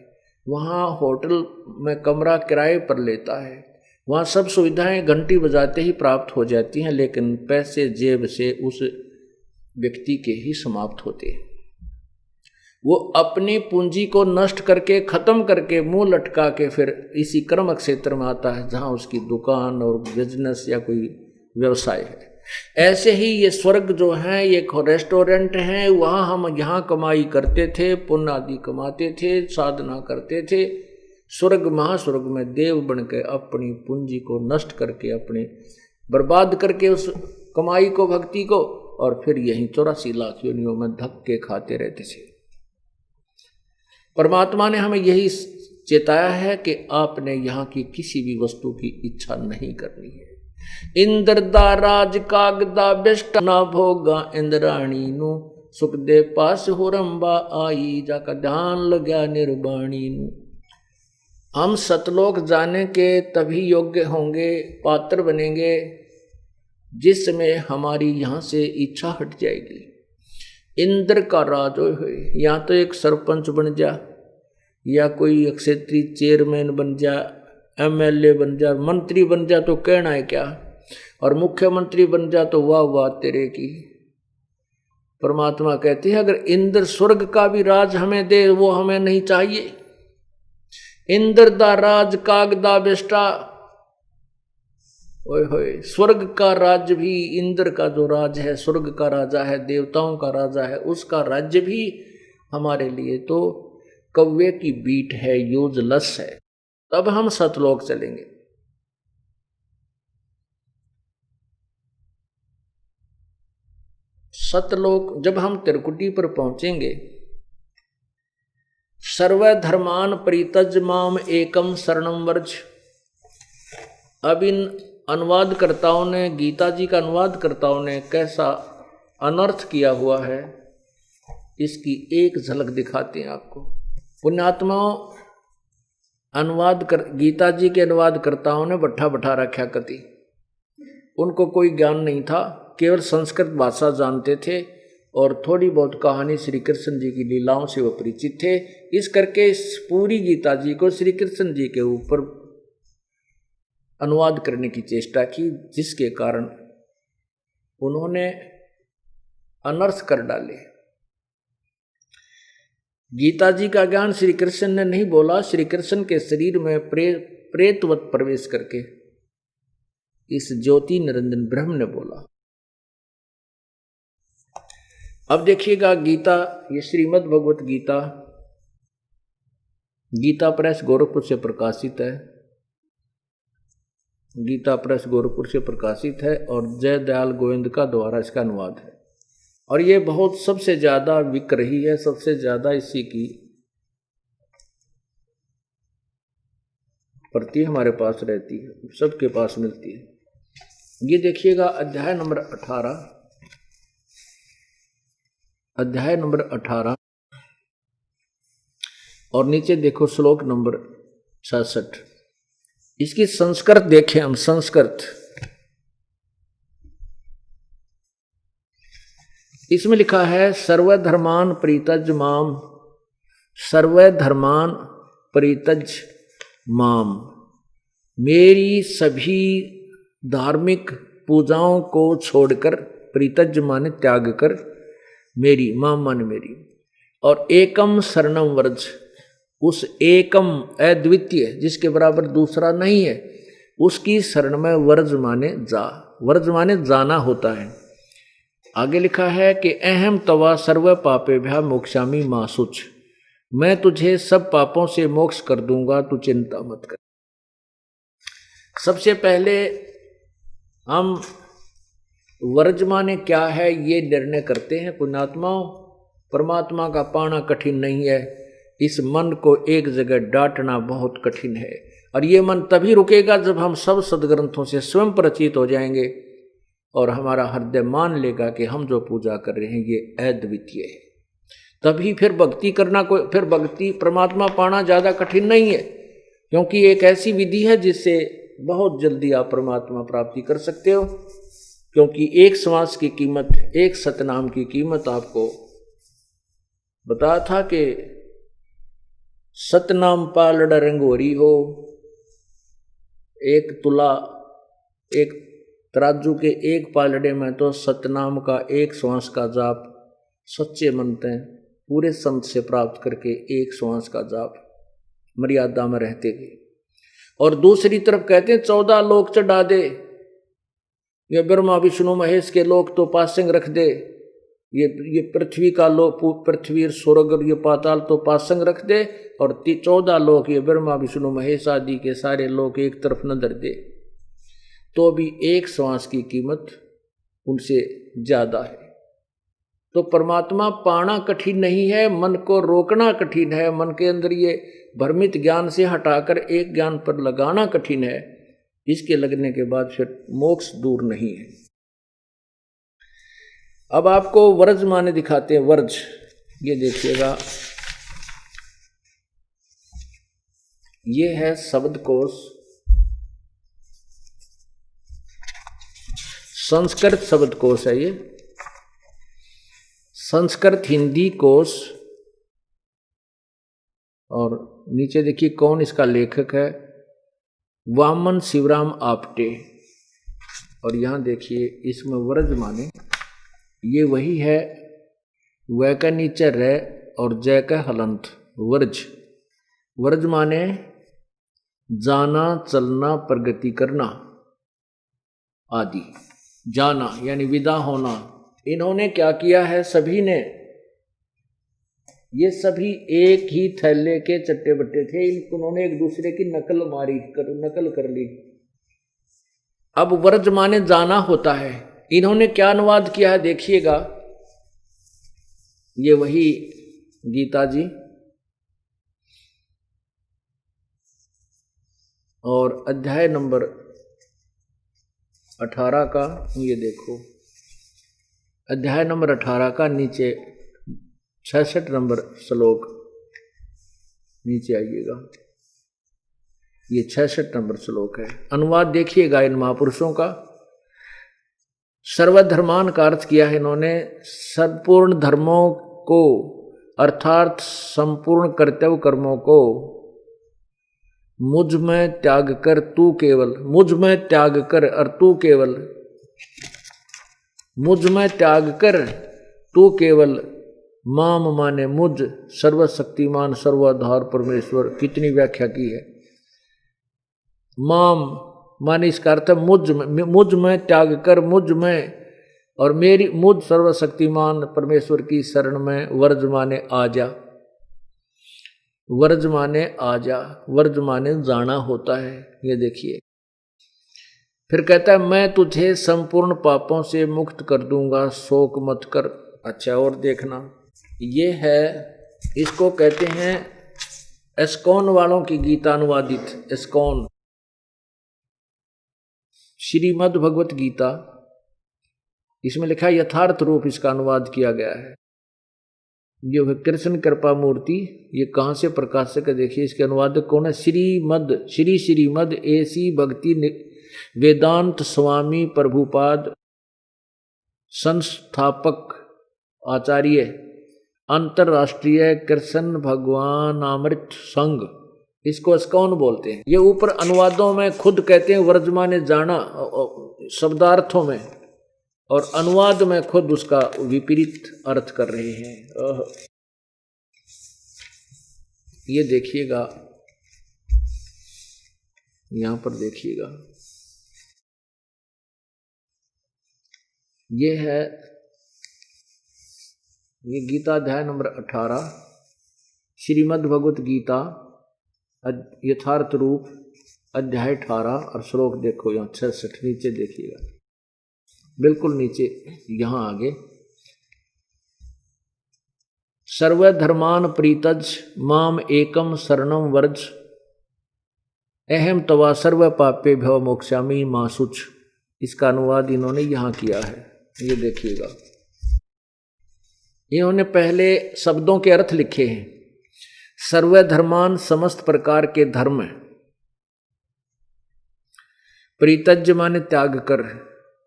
वहाँ होटल में कमरा किराए पर लेता है, वहाँ सब सुविधाएं घंटी बजाते ही प्राप्त हो जाती हैं, लेकिन पैसे जेब से उस व्यक्ति के ही समाप्त होते हैं। वो अपनी पूंजी को नष्ट करके, खत्म करके, मुंह लटका के फिर इसी कर्म क्षेत्र में आता है जहाँ उसकी दुकान और बिजनेस या कोई व्यवसाय है। ऐसे ही ये स्वर्ग जो है ये रेस्टोरेंट है, वहाँ हम यहाँ कमाई करते थे, पुण्य आदि कमाते थे, साधना करते थे। स्वर्ग, महास्वर्ग में देव बन के अपनी पूंजी को नष्ट करके, अपने बर्बाद करके उस कमाई को, भक्ति को, और फिर यहीं 84 लाख योनियों में धक्के खाते रहते थे। परमात्मा ने हमें यही चेताया है कि आपने यहाँ की किसी भी वस्तु की इच्छा नहीं करनी है। इंद्र दा राज कागदा बेस्ट ना भोगा इंद्राणी नु सुख दे पास हो रंबा आई जाका ध्यान लग्या निर्वाणी नु। हम सतलोक जाने के तभी योग्य होंगे, पात्र बनेंगे, जिसमें हमारी यहाँ से इच्छा हट जाएगी। इंद्र का राज हो, या तो एक सरपंच बन जा, या कोई क्षेत्रीय चेयरमैन बन जा, एमएलए बन जा, मंत्री बन जा तो कहना है क्या, और मुख्यमंत्री बन जा तो वाह वाह तेरे की। परमात्मा कहते हैं अगर इंद्र स्वर्ग का भी राज हमें दे वो हमें नहीं चाहिए। इंद्र दा राज कागदा बेस्टा, ओए होए, स्वर्ग का राज्य भी, इंद्र का जो राज है, स्वर्ग का राजा है, देवताओं का राजा है, उसका राज्य भी हमारे लिए तो कौवे की बीट है, यूजलेस है। तब हम सतलोक चलेंगे। सतलोक जब हम त्रिकुटी पर पहुंचेंगे, सर्वधर्मान परित्यज माम एकम शरणम वर्ज। अब इन अनुवादकर्ताओं ने, गीता जी का अनुवादकर्ताओं ने कैसा अनर्थ किया हुआ है, इसकी एक झलक दिखाते हैं आपको। पुण्यात्माओं, गीता जी के अनुवादकर्ताओं ने बट्ठा बैठा रखा कति। उनको कोई ज्ञान नहीं था, केवल संस्कृत भाषा जानते थे और थोड़ी बहुत कहानी श्री कृष्ण जी की लीलाओं से वो परिचित थे। इस करके इस पूरी गीता जी को श्री कृष्ण जी के ऊपर अनुवाद करने की चेष्टा की, जिसके कारण उन्होंने अनर्थ कर डाले। गीता जी का ज्ञान श्री कृष्ण ने नहीं बोला, श्री कृष्ण के शरीर में प्रेतवत प्रवेश करके इस ज्योति निरंजन ब्रह्म ने बोला। अब देखिएगा गीता, ये श्रीमद् भगवत गीता, गीता प्रेस गोरखपुर से प्रकाशित है। गीता प्रेस गोरखपुर से प्रकाशित है और जय दयाल गोविंद का द्वारा इसका अनुवाद है। और ये बहुत सबसे ज़्यादा बिक रही है, सबसे ज़्यादा इसी की प्रति हमारे पास रहती है, सबके पास मिलती है। ये देखिएगा अध्याय नंबर 18, अध्याय नंबर 18 और नीचे देखो श्लोक नंबर 66। इसकी संस्कृत देखें हम, संस्कृत इसमें लिखा है सर्वधर्मान परित्यज माम, सर्वधर्मान परित्यज माम, मेरी सभी धार्मिक पूजाओं को छोड़कर, परित्यज माने त्याग कर, मेरी, माम माने मेरी, और एकम शरणम व्रज, उस एकम अद्वितीय जिसके बराबर दूसरा नहीं है, उसकी शरण में व्रज माने जा, व्रज माने जाना होता है। आगे लिखा है कि अहम तवा सर्व पापेभ्यः मोक्षामि मा शुच, मैं तुझे सब पापों से मोक्ष कर दूंगा, तू चिंता मत कर। सबसे पहले हम व्रज माने क्या है ये निर्णय करते हैं। पुण्यात्माओं, परमात्मा का पाना कठिन नहीं है, इस मन को एक जगह डांटना बहुत कठिन है। और ये मन तभी रुकेगा जब हम सब सदग्रंथों से स्वयं परिचित हो जाएंगे और हमारा हृदय मान लेगा कि हम जो पूजा कर रहे हैं ये अद्वितीय है। तभी फिर भक्ति करना, कोई फिर भक्ति परमात्मा पाना ज़्यादा कठिन नहीं है, क्योंकि एक ऐसी विधि है जिससे बहुत जल्दी आप परमात्मा प्राप्ति कर सकते हो। क्योंकि एक श्वास की कीमत, एक सतनाम की कीमत आपको बताया था कि सतनाम पालड़ रंगोरी हो, एक तुला, एक तराजू के एक पालड़े में तो सतनाम का एक श्वास का जाप सच्चे मनते हैं पूरे संत से प्राप्त करके एक श्वास का जाप मर्यादा में रहते गए। और दूसरी तरफ कहते हैं 14 लोक चढ़ा दे, ये ब्रह्मा विष्णु महेश के लोक तो पासंग रख दे, ये पृथ्वी का लोक, पृथ्वी स्वर्ग ये पाताल तो पासंग रख दे, और 14 लोक ये ब्रह्मा विष्णु महेश आदि के सारे लोक एक तरफ न धर दे, तो भी एक श्वास की कीमत उनसे ज्यादा है। तो परमात्मा पाना कठिन नहीं है, मन को रोकना कठिन है, मन के अंदर ये भ्रमित ज्ञान से हटाकर एक ज्ञान पर लगाना कठिन है। इसके लगने के बाद फिर मोक्ष दूर नहीं है। अब आपको वर्ज माने दिखाते हैं। वर्ज, ये देखिएगा, ये है शब्दकोश, संस्कृत शब्दकोश है ये, संस्कृत हिंदी कोश। और नीचे देखिए कौन इसका लेखक है, वामन शिवराम आपटे। और यहां देखिए इसमें वर्ज माने ये वही है, वह का नीचे रे और जय का हलंत, वर्ज। वर्ज माने जाना, चलना, प्रगति करना आदि। जाना यानी विदा होना। इन्होंने क्या किया है, सभी ने, ये सभी एक ही थैले के चट्टे बट्टे थे, उन्होंने एक दूसरे की नकल कर ली। अब वर्ज माने जाना होता है, इन्होंने क्या अनुवाद किया है देखिएगा, ये वही गीता जी और अध्याय नंबर 18 का, ये देखो अध्याय नंबर 18 का नीचे 66 नंबर श्लोक, नीचे आइएगा, ये 66 नंबर श्लोक है। अनुवाद देखिएगा इन महापुरुषों का। सर्वधर्मान का अर्थ किया है इन्होंने, संपूर्ण धर्मों को अर्थात संपूर्ण कर्तव्य कर्मों को मुझ में त्याग कर तू केवल, मुझ में त्याग कर और तू केवल, मुझ में त्याग कर तू केवल, माम माने मुझ, सर्वशक्तिमान सर्वाधार परमेश्वर। कितनी व्याख्या की है। माम माने इसका अर्थ मुझ में त्याग कर, मुझ में और मेरी, मुझ सर्वशक्तिमान परमेश्वर की शरण में। वर्ज माने आजा, वर्ज माने आजा, वर्ज माने जाना होता है। ये देखिए फिर कहता है मैं तुझे संपूर्ण पापों से मुक्त कर दूंगा, शोक मत कर। अच्छा और देखना, ये है, इसको कहते हैं एस्कॉन वालों की गीता अनुवादित, एस्कॉन श्रीमद् भगवत गीता। इसमें लिखा है यथार्थ रूप, इसका अनुवाद किया गया है। ये कृष्ण कृपा मूर्ति, ये कहाँ से प्रकाशक है देखिए, इसके अनुवादक कौन है, श्रीमद एसी भक्ति वेदांत स्वामी प्रभुपाद, संस्थापक आचार्य अंतरराष्ट्रीय कृष्ण भगवान अमृत संघ, इसको एस्कॉन बोलते हैं। ये ऊपर अनुवादों में खुद कहते हैं वर्ज माने जाना शब्दार्थों में, और अनुवाद में खुद उसका विपरीत अर्थ कर रहे हैं। ये देखिएगा, यहां पर देखिएगा, ये है, ये गीता अध्याय नंबर 18, श्रीमद् भगवत गीता यथार्थ रूप अध्याय 18 और श्लोक देखो यहाँ 66, नीचे देखिएगा, बिल्कुल नीचे यहां आगे, सर्वधर्मान प्रीतज माम एकम शरणम वर्ज, अहम तवा सर्व पापे भव मोक्षामि मां शुच। इसका अनुवाद इन्होंने यहां किया है। ये देखिएगा, इन्होंने पहले शब्दों के अर्थ लिखे हैं। सर्वधर्मान समस्त प्रकार के धर्म, प्रीतज माने त्याग कर,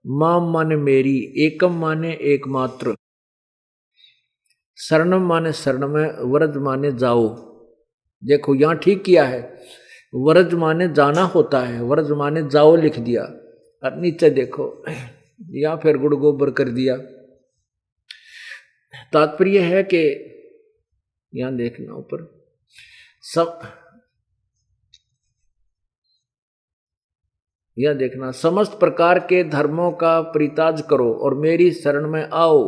माम माने मेरी, एकम माने एकमात्र, शरणम माने शरण में, वर्ज माने जाओ। देखो यहां ठीक किया है, वर्ज माने जाना होता है, वर्ज माने जाओ लिख दिया, और नीचे देखो या फिर गुड़ गोबर कर दिया। तात्पर्य है कि यहां देखना ऊपर सब, यह देखना समस्त प्रकार के धर्मों का परित्याग करो और मेरी शरण में आओ।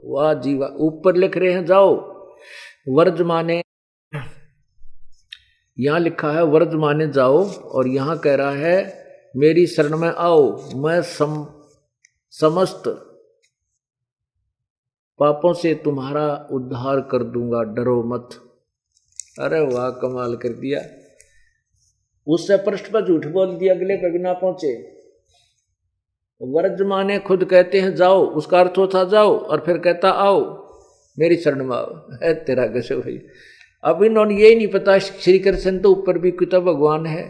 वाह जीवा, ऊपर लिख रहे हैं जाओ, वर्ज माने, यहां लिखा है वर्ज माने जाओ, और यहां कह रहा है मेरी शरण में आओ। मैं समस्त पापों से तुम्हारा उद्धार कर दूंगा, डरो मत। अरे वाह, कमाल कर दिया। उससे पृष्ठ पर झूठ बोल दिया, अगले पे बिना पहुंचे। वर्ज माने खुद कहते हैं जाओ, उसका अर्थ होता जाओ, और फिर कहता आओ मेरी शरण में आओ। है तेरा गशो भाई। अब इन्होंने यही नहीं पता श्री कृष्ण तो ऊपर भी कितना भगवान है।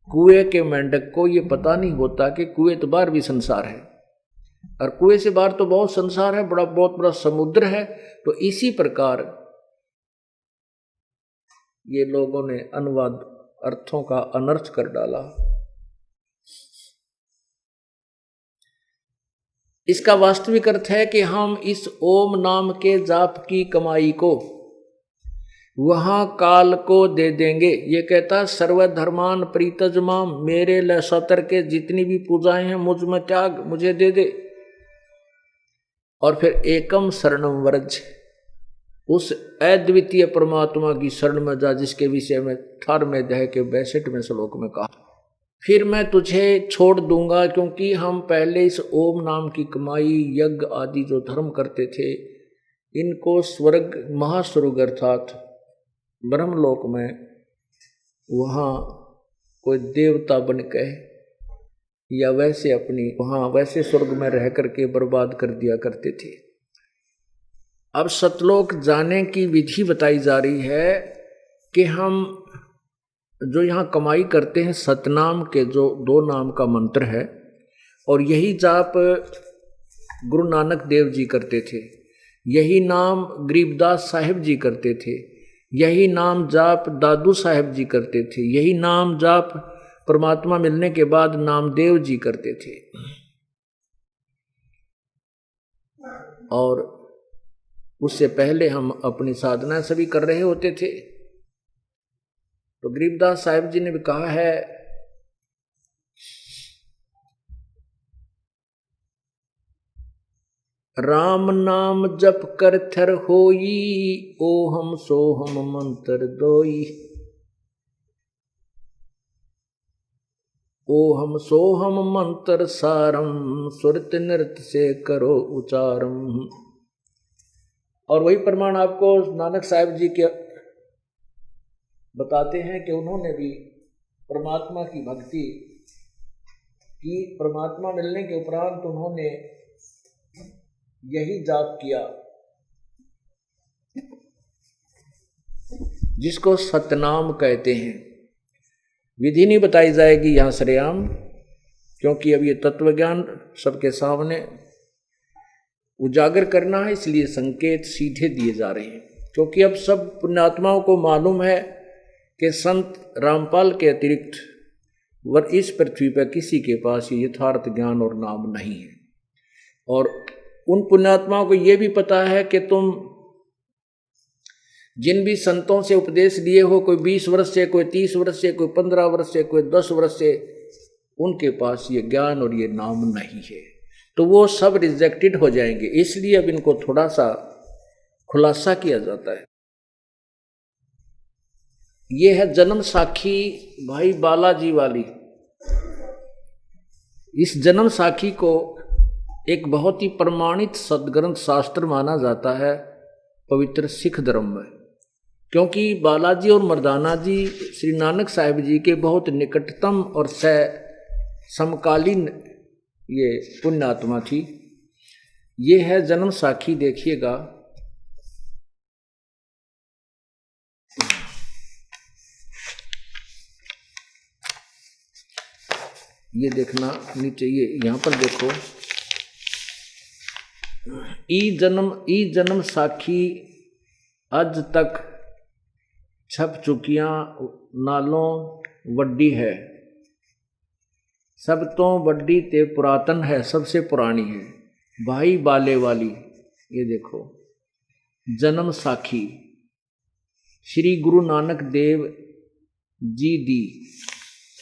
कुएं के मेंढक को ये पता नहीं होता कि कुएं तो बाहर भी संसार है, और कुएं से बाहर तो बहुत संसार है, बहुत बड़ा समुद्र है। तो इसी प्रकार ये लोगों ने अनुवाद अर्थों का अनर्थ कर डाला। इसका वास्तविक अर्थ है कि हम इस ओम नाम के जाप की कमाई को वहां काल को दे देंगे। ये कहता सर्वधर्मान प्रीतजमाम, मेरे ल सतर के जितनी भी पूजाएं हैं मुझ में त्याग, मुझे दे दे। और फिर एकम शरणम व्रज, उस अद्वितीय परमात्मा की शरण में जा, जिसके विषय में 18वें अध्याय के 62वें श्लोक में कहा, फिर मैं तुझे छोड़ दूंगा। क्योंकि हम पहले इस ओम नाम की कमाई, यज्ञ आदि जो धर्म करते थे, इनको स्वर्ग, महास्वर्ग अर्थात ब्रह्मलोक में वहाँ कोई देवता बन के या वैसे अपनी वहाँ वैसे स्वर्ग में रह करके बर्बाद कर दिया करते थे। अब सतलोक जाने की विधि बताई जा रही है कि हम जो यहाँ कमाई करते हैं, सतनाम के जो 2 नाम का मंत्र है, और यही जाप गुरु नानक देव जी करते थे, यही नाम गरीबदास साहिब जी करते थे, यही नाम जाप दादू साहिब जी करते थे, यही नाम जाप परमात्मा मिलने के बाद नामदेव जी करते थे। और उससे पहले हम अपनी साधना सभी कर रहे होते थे। तो गरीबदास साहिब जी ने भी कहा है, राम नाम जप कर थर होई, ओहम सोहम मंत्र दोई। ओहम सोहम मंत्र सारम, सुरत नृत्य से करो उचारम। और वही प्रमाण आपको नानक साहिब जी के बताते हैं कि उन्होंने भी परमात्मा की भक्ति की। परमात्मा मिलने के उपरांत उन्होंने यही जाप किया, जिसको सतनाम कहते हैं। विधि नहीं बताई जाएगी यहाँ सरेआम, क्योंकि अब ये तत्वज्ञान सबके सामने उजागर करना है, इसलिए संकेत सीधे दिए जा रहे हैं। क्योंकि अब सब पुण्यात्माओं को मालूम है कि संत रामपाल के अतिरिक्त इस पृथ्वी पर किसी के पास ये यथार्थ ज्ञान और नाम नहीं है। और उन पुण्यात्माओं को ये भी पता है कि तुम जिन भी संतों से उपदेश लिए हो, कोई 20 वर्ष से, कोई 30 वर्ष से, कोई 15 वर्ष से, कोई 10 वर्ष से, उनके पास ये ज्ञान और ये नाम नहीं है, तो वो सब रिजेक्टेड हो जाएंगे। इसलिए अब इनको थोड़ा सा खुलासा किया जाता है। ये है जन्म साखी भाई बालाजी वाली। इस जन्म साखी को एक बहुत ही प्रमाणित सदग्रंथ शास्त्र माना जाता है पवित्र सिख धर्म में, क्योंकि बालाजी और मर्दाना जी श्री नानक साहिब जी के बहुत निकटतम और समकालीन ये पुण्यात्मा थी। ये है जन्म साखी, देखिएगा। ये देखना नीचे, ये यहाँ पर देखो, ई जन्म साखी अज तक छप चुकियां नालों वड्डी है, सब तो वड्डी ते पुरातन है, सबसे पुरानी है भाई बाले वाली। ये देखो जन्म साखी श्री गुरु नानक देव जी दी।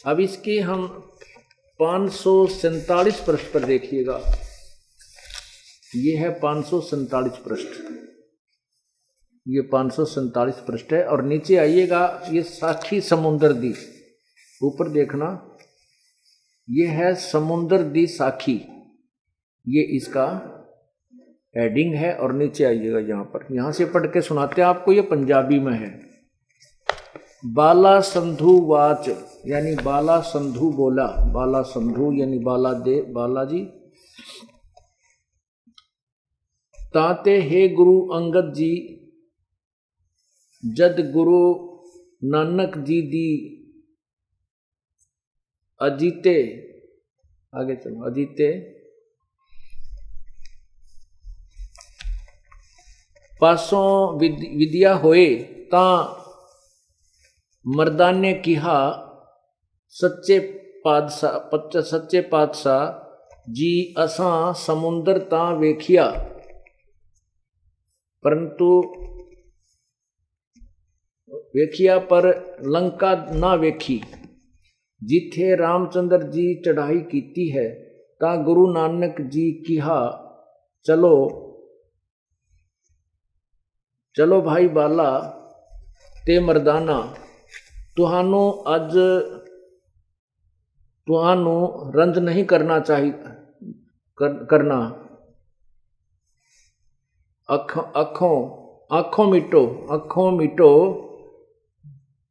अब इसके हम 547 पृष्ठ पर देखिएगा। ये है 547 पृष्ठ, ये 547 पृष्ठ है। और नीचे आइएगा, ये साखी समुंदर दी, ऊपर देखना, ये है समुंदर दी साखी, ये इसका हेडिंग है और नीचे आइएगा यहाँ पर, यहाँ से पढ़ के सुनाते हैं आपको, ये पंजाबी में है। बाला संधु वाच यानी बाला संधु बोला, बाला संधु यानी बालाजी, ताते हे गुरु अंगद जी जद गुरु नानक जी दी अजीते, आगे चलो, अजीते पासों विद्या होए ता मर्दाने किहा सच्चे पातशाह जी असां समुंदर ता वेखिया परंतु वेखिया पर लंका ना वेखी, जिथे रामचंद्र जी चढ़ाई कीती है ता गुरु नानक जी किहा चलो चलो भाई बाला ते मर्दाना तुहानू अज तुहानू रंज नहीं करना चाहिए करना, आँखों मिटो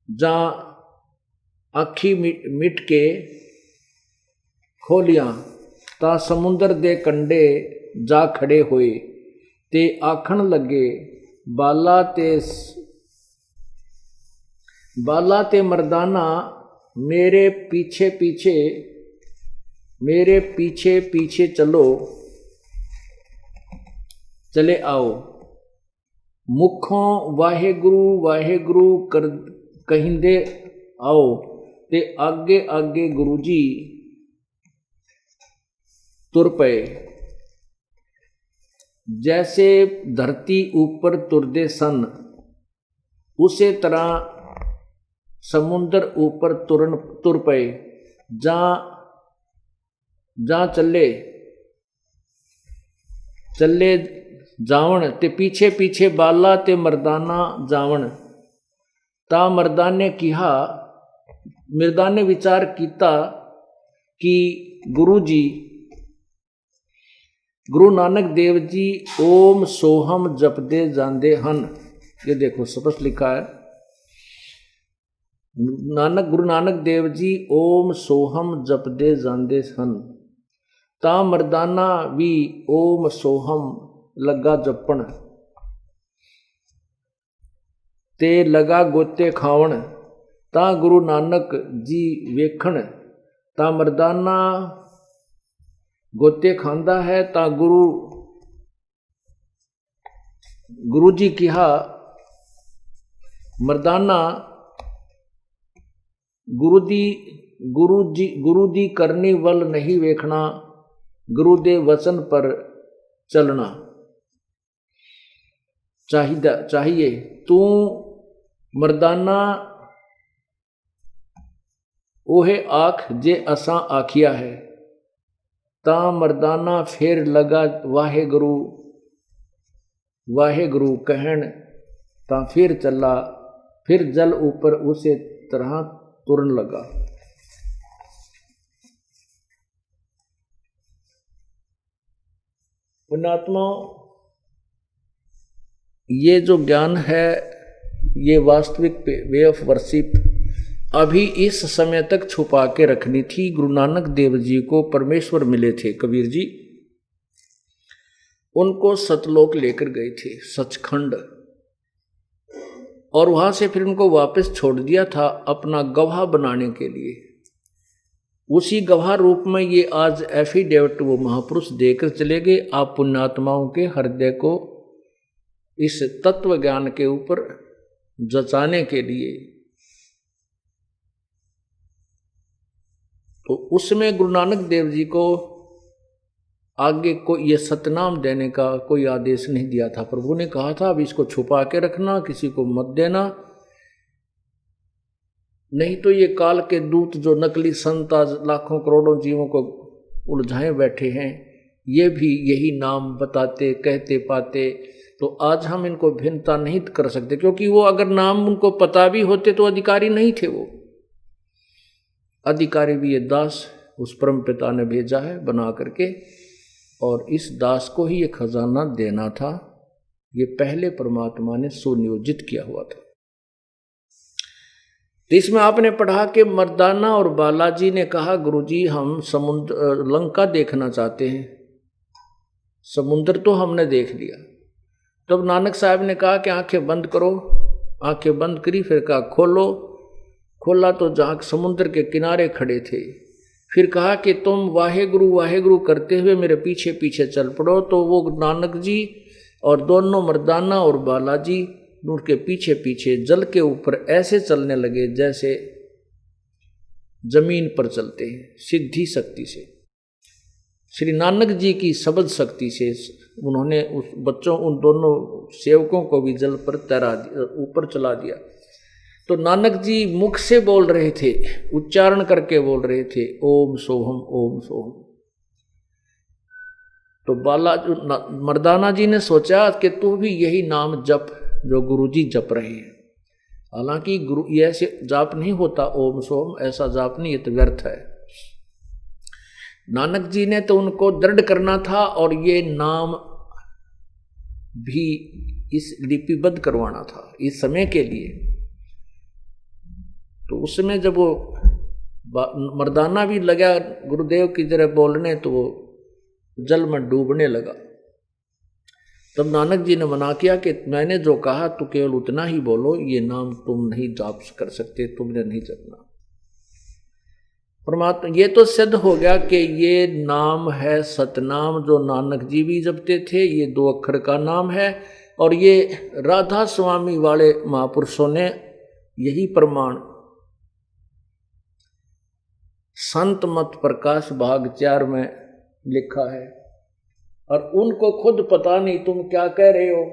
जा आखी मिट के खोलियां ता समुंदर दे कंडे जा खड़े होए ते आखण लगे बाला ते मर्दाना मेरे पीछे पीछे चले आओ, मुखों वाहेगुरु कर कहिंदे आओ ते आगे आगे गुरुजी तुर पे, जैसे धरती ऊपर तुरदे सन उसे तरह समुंदर ऊपर तुर पे, जा चले जावण ते पीछे पीछे बाला ते मर्दाना जावण, ता मर्दाने विचार कीता कि गुरु नानक देव जी ओम सोहम जपदे जांदे हन। ये देखो स्पष्ट लिखा है, गुरु नानक देव जी ओम सोहम जपदे जांदे हन, ता मर्दाना भी ओम सोहम लगा जपण ते लगा गोते खावण, ता गुरु नानक जी वेखण, ता मर्दाना गोते खांदा है ता गुरु जी किहा मर्दाना गुरु दी करनी वल नहीं वेखना, गुरु दे वचन पर चलना चाहिए। तू मर्दाना ओहे आख जे असां आखिया है, ता मर्दाना फिर लगा वाहेगुरु कहन, ता फिर चला, फिर जल ऊपर उसे तरह तुरन लगा। पुण्यात्मा, ये जो ज्ञान है ये वास्तविक वे ऑफ वर्शिप अभी इस समय तक छुपा के रखनी थी। गुरु नानक देव जी को परमेश्वर मिले थे, कबीर जी उनको सतलोक लेकर गए थे, सचखंड, और वहां से फिर उनको वापस छोड़ दिया था अपना गवाह बनाने के लिए। उसी गवाह रूप में ये आज एफिडेविट वो महापुरुष देकर चले गए, आप पुण्यात्माओं के हृदय को इस तत्व ज्ञान के ऊपर जचाने के लिए। तो उसमें गुरु नानक देव जी को आगे को ये सतनाम देने का कोई आदेश नहीं दिया था। प्रभु ने कहा था अब इसको छुपा के रखना, किसी को मत देना, नहीं तो ये काल के दूत जो नकली संत आज लाखों करोड़ों जीवों को उलझाए बैठे हैं, ये भी यही नाम बताते कहते पाते। तो आज हम इनको भिन्नता नहीं कर सकते, क्योंकि वो अगर नाम उनको पता भी होते तो अधिकारी नहीं थे। वो अधिकारी भी ये दास उस परम पिता ने भेजा है बना करके, और इस दास को ही ये खजाना देना था। ये पहले परमात्मा ने सुनियोजित किया हुआ था। तो इसमें आपने पढ़ा कि मर्दाना और बालाजी ने कहा गुरुजी हम समुद्र लंका देखना चाहते हैं, समुद्र तो हमने देख लिया। तब नानक साहब ने कहा कि आंखें बंद करो। आंखें बंद करी, फिर कहा खोलो। खोला तो जहाँ समुद्र के किनारे खड़े थे। फिर कहा कि तुम वाहेगुरु करते हुए मेरे पीछे पीछे चल पड़ो। तो वो नानक जी और दोनों मर्दाना और बालाजी उनके पीछे पीछे जल के ऊपर ऐसे चलने लगे जैसे जमीन पर चलते हैं, सिद्धि शक्ति से। श्री नानक जी की शब्द शक्ति से उन्होंने उस बच्चों उन दोनों सेवकों को भी जल पर तैरा दिया, ऊपर चला दिया। तो नानक जी मुख से बोल रहे थे, उच्चारण करके बोल रहे थे, ओम सोहम ओम सोहम। तो मर्दाना जी ने सोचा कि तू भी यही नाम जप जो गुरुजी जप रहे हैं। हालांकि गुरु ये ऐसे जाप नहीं होता, ओम सोम ऐसा जाप नहीं, ये तो व्यर्थ है। नानक जी ने तो उनको दृढ़ करना था और ये नाम भी इस लिपिबद्ध करवाना था इस समय के लिए। तो उस समय जब वो मर्दाना भी लगा गुरुदेव की तरह बोलने, तो वो जल में डूबने लगा। तब नानक जी ने मना किया कि मैंने जो कहा तो केवल उतना ही बोलो, ये नाम तुम नहीं जाप कर सकते, तुमने नहीं जपना। परमात्मा ये तो सिद्ध हो गया कि ये नाम है सतनाम, जो नानक जी भी जपते थे। ये 2 अक्षर का नाम है और ये राधा स्वामी वाले महापुरुषों ने यही प्रमाण संत मत प्रकाश भाग 4 में लिखा है। और उनको खुद पता नहीं तुम क्या कह रहे हो।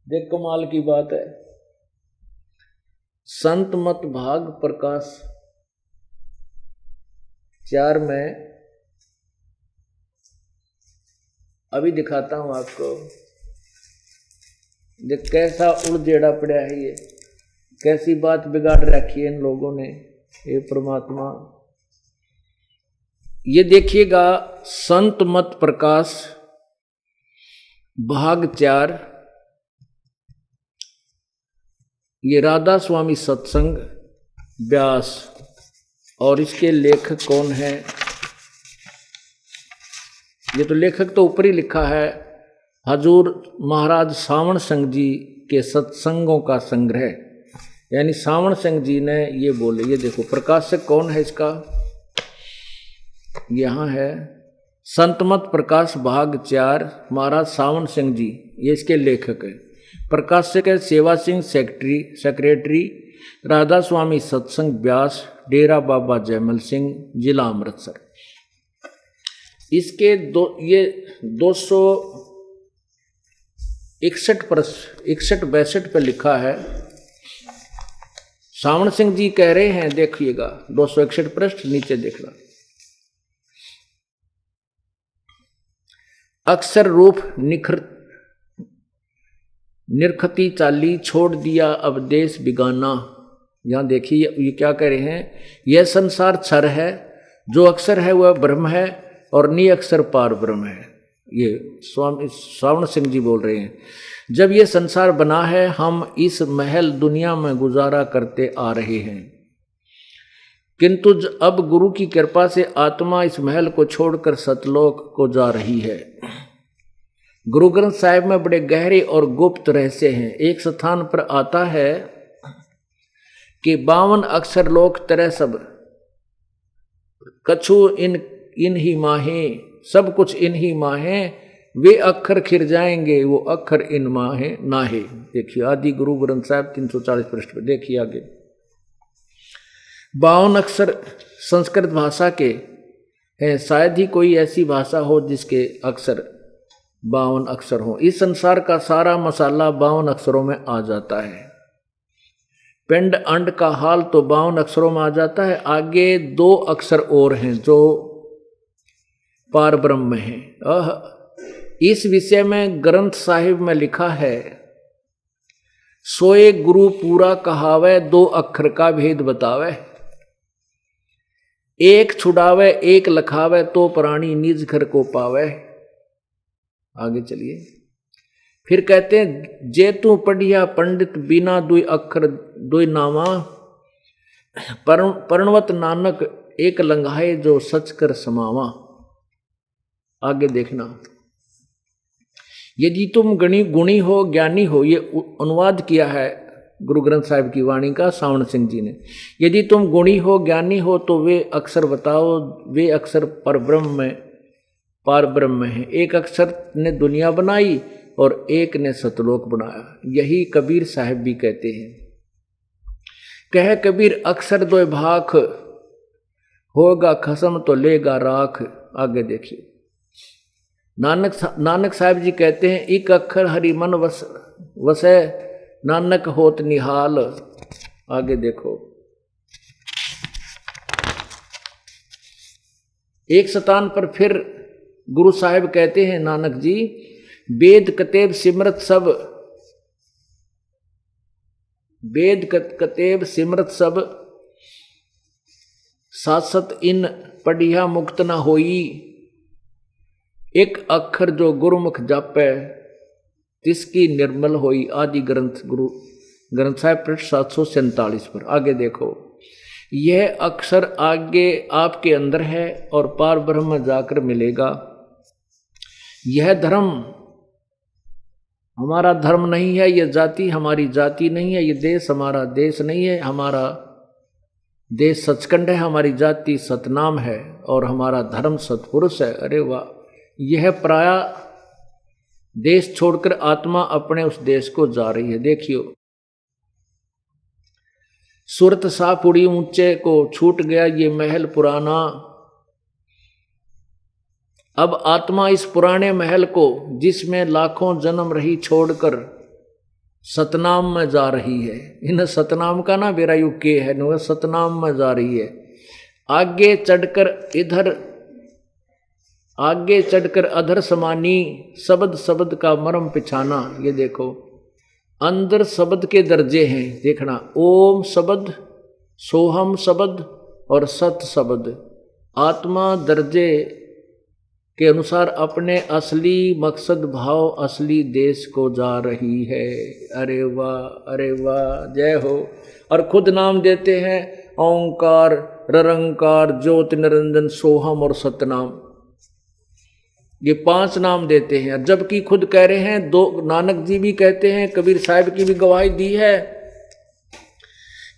देख कमाल की बात है। संत मत भाग प्रकाश 4 में अभी दिखाता हूं आपको। देख कैसा उड़जेड़ा पड़ा है, ये कैसी बात बिगाड़ रखी है इन लोगों ने। ये परमात्मा, ये देखिएगा संत मत प्रकाश भाग 4, ये राधा स्वामी सत्संग व्यास। और इसके लेखक कौन है? ये तो लेखक तो ऊपर ही लिखा है, हजूर महाराज सावण सिंह जी के सत्संगों का संग्रह। यानी सावण सिंह जी ने ये बोले। ये देखो प्रकाशक कौन है इसका, यहाँ है संतमत प्रकाश भाग 4 महाराज सावण सिंह जी, ये इसके लेखक है। प्रकाशक है सेवा सिंह सेक्रेटरी राधा स्वामी सत्संग व्यास, डेरा बाबा जयमल सिंह, जिला अमृतसर। इसके ये 261-62 पे लिखा है। सावण सिंह जी कह रहे हैं, देखिएगा 261 पृष्ठ नीचे देखना। अक्षर रूप निरखती चाली छोड़ दिया अब देश बिगाना। यहां देखिए ये क्या कह रहे हैं, यह संसार क्षर है, जो अक्षर है वह ब्रह्म है और नि अक्षर पार ब्रह्म है। ये स्वामी सावण सिंह जी बोल रहे हैं। जब ये संसार बना है, हम इस महल दुनिया में गुजारा करते आ रहे हैं, किंतु अब गुरु की कृपा से आत्मा इस महल को छोड़कर सतलोक को जा रही है। गुरु ग्रंथ साहिब में बड़े गहरे और गुप्त रहस्य हैं। एक स्थान पर आता है कि 52 अक्षर लोक तरह सब कछु इन ही माहे, सब कुछ इन ही माहे, वे अक्षर खिर जाएंगे वो अक्षर इन माहे नाहे। देखिए आदि गुरु ग्रंथ साहिब 340 पृष्ठ पर देखिए आगे। 52 अक्षर संस्कृत भाषा के हैं, शायद ही कोई ऐसी भाषा हो जिसके अक्षर 52 अक्षर हो। इस संसार का सारा मसाला 52 अक्षरों में आ जाता है। पिंड अंड का हाल तो 52 अक्षरों में आ जाता है। आगे 2 अक्षर और हैं जो पार ब्रह्म में हैं। इस विषय में ग्रंथ साहिब में लिखा है, सोए गुरु पूरा कहावे, 2 अक्षर का भेद बतावे, एक छुड़ावे एक लखावे, तो प्राणी निज घर को पावे। आगे चलिए। फिर कहते हैं जे तू पढ़िया पंडित बिना दुई अक्षर दुई नामा, पर्णवत नानक एक लंघाए जो सच कर समावा। आगे देखना, यदि तुम गुणी हो ज्ञानी हो, ये अनुवाद किया है गुरु ग्रंथ साहिब की वाणी का सावण सिंह जी ने। यदि तुम गुणी हो ज्ञानी हो तो वे अक्षर बताओ, वे अक्षर पार ब्रह्म है। एक अक्षर ने दुनिया बनाई और एक ने सतलोक बनाया। यही कबीर साहब भी कहते हैं। कह कबीर अक्षर दो भाख, होगा खसम तो लेगा राख। आगे देखिए, नानक साहब जी कहते हैं एक अक्षर हरि मन वसै, नानक होत निहाल। आगे देखो, एक स्थान पर फिर गुरु साहिब कहते हैं नानक जी, वेद कतेब सिमरत सब, वेद कतेब सिमरत सब, सासत इन पढ़िया मुक्त न होई। एक अक्षर जो गुरुमुख जापै, तिसकी निर्मल होई। आदि ग्रंथ गुरु ग्रंथ साहिब पृष्ठ 747 पर। आगे देखो, यह अक्षर आगे आपके अंदर है और पार ब्रह्म में जाकर मिलेगा। यह धर्म हमारा धर्म नहीं है, यह जाति हमारी जाति नहीं है, यह देश हमारा देश नहीं है। हमारा देश सचखंड है, हमारी जाति सतनाम है और हमारा धर्म सतपुरुष है। अरे वाह, यह पराया देश छोड़कर आत्मा अपने उस देश को जा रही है। देखियो, सूरत साफ उड़ी ऊंचे को छूट गया ये महल पुराना। अब आत्मा इस पुराने महल को, जिसमें लाखों जन्म रही, छोड़कर सतनाम में जा रही है। इन सतनाम का ना बेरा युग के है, न सतनाम में जा रही है। आगे चढ़कर अधर समानी, शब्द शब्द का मर्म पिछाना। ये देखो, अंदर शब्द के दर्जे हैं, देखना, ओम शब्द, सोहम शब्द और सत शब्द। आत्मा दर्जे के अनुसार अपने असली मकसद भाव, असली देश को जा रही है। अरे वाह, अरे वाह, जय हो। और खुद नाम देते हैं ओंकार, निरंकार, ज्योति निरंजन, सोहम और सतनाम। ये 5 नाम देते हैं, जबकि खुद कह रहे हैं 2। नानक जी भी कहते हैं, कबीर साहब की भी गवाही दी है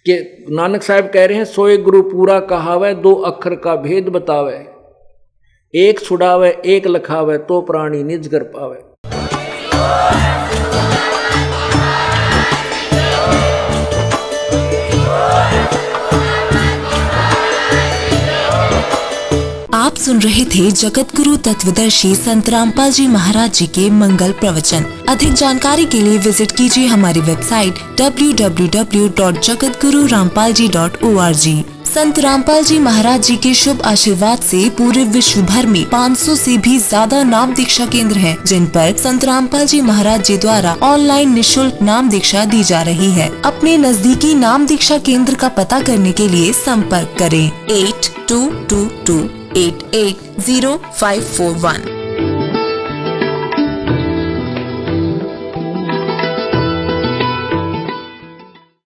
कि नानक साहब कह रहे हैं, सोए गुरु पूरा कहावे, 2 अक्षर का भेद बतावे। एक छुड़ावे एक लखावे, तो प्राणी निज घर पावे। आप सुन रहे थे जगत गुरु तत्वदर्शी संत रामपाल जी महाराज जी के मंगल प्रवचन। अधिक जानकारी के लिए विजिट कीजिए हमारी वेबसाइट www.jagatgururampalji.org। संत रामपाल जी महाराज जी के शुभ आशीर्वाद से पूरे विश्व भर में 500 से भी ज्यादा नाम दीक्षा केंद्र हैं, जिन पर संत रामपाल जी महाराज जी द्वारा ऑनलाइन निःशुल्क नाम दीक्षा दी जा रही है। अपने नजदीकी नाम दीक्षा केंद्र का पता करने के लिए संपर्क करें 8222880541।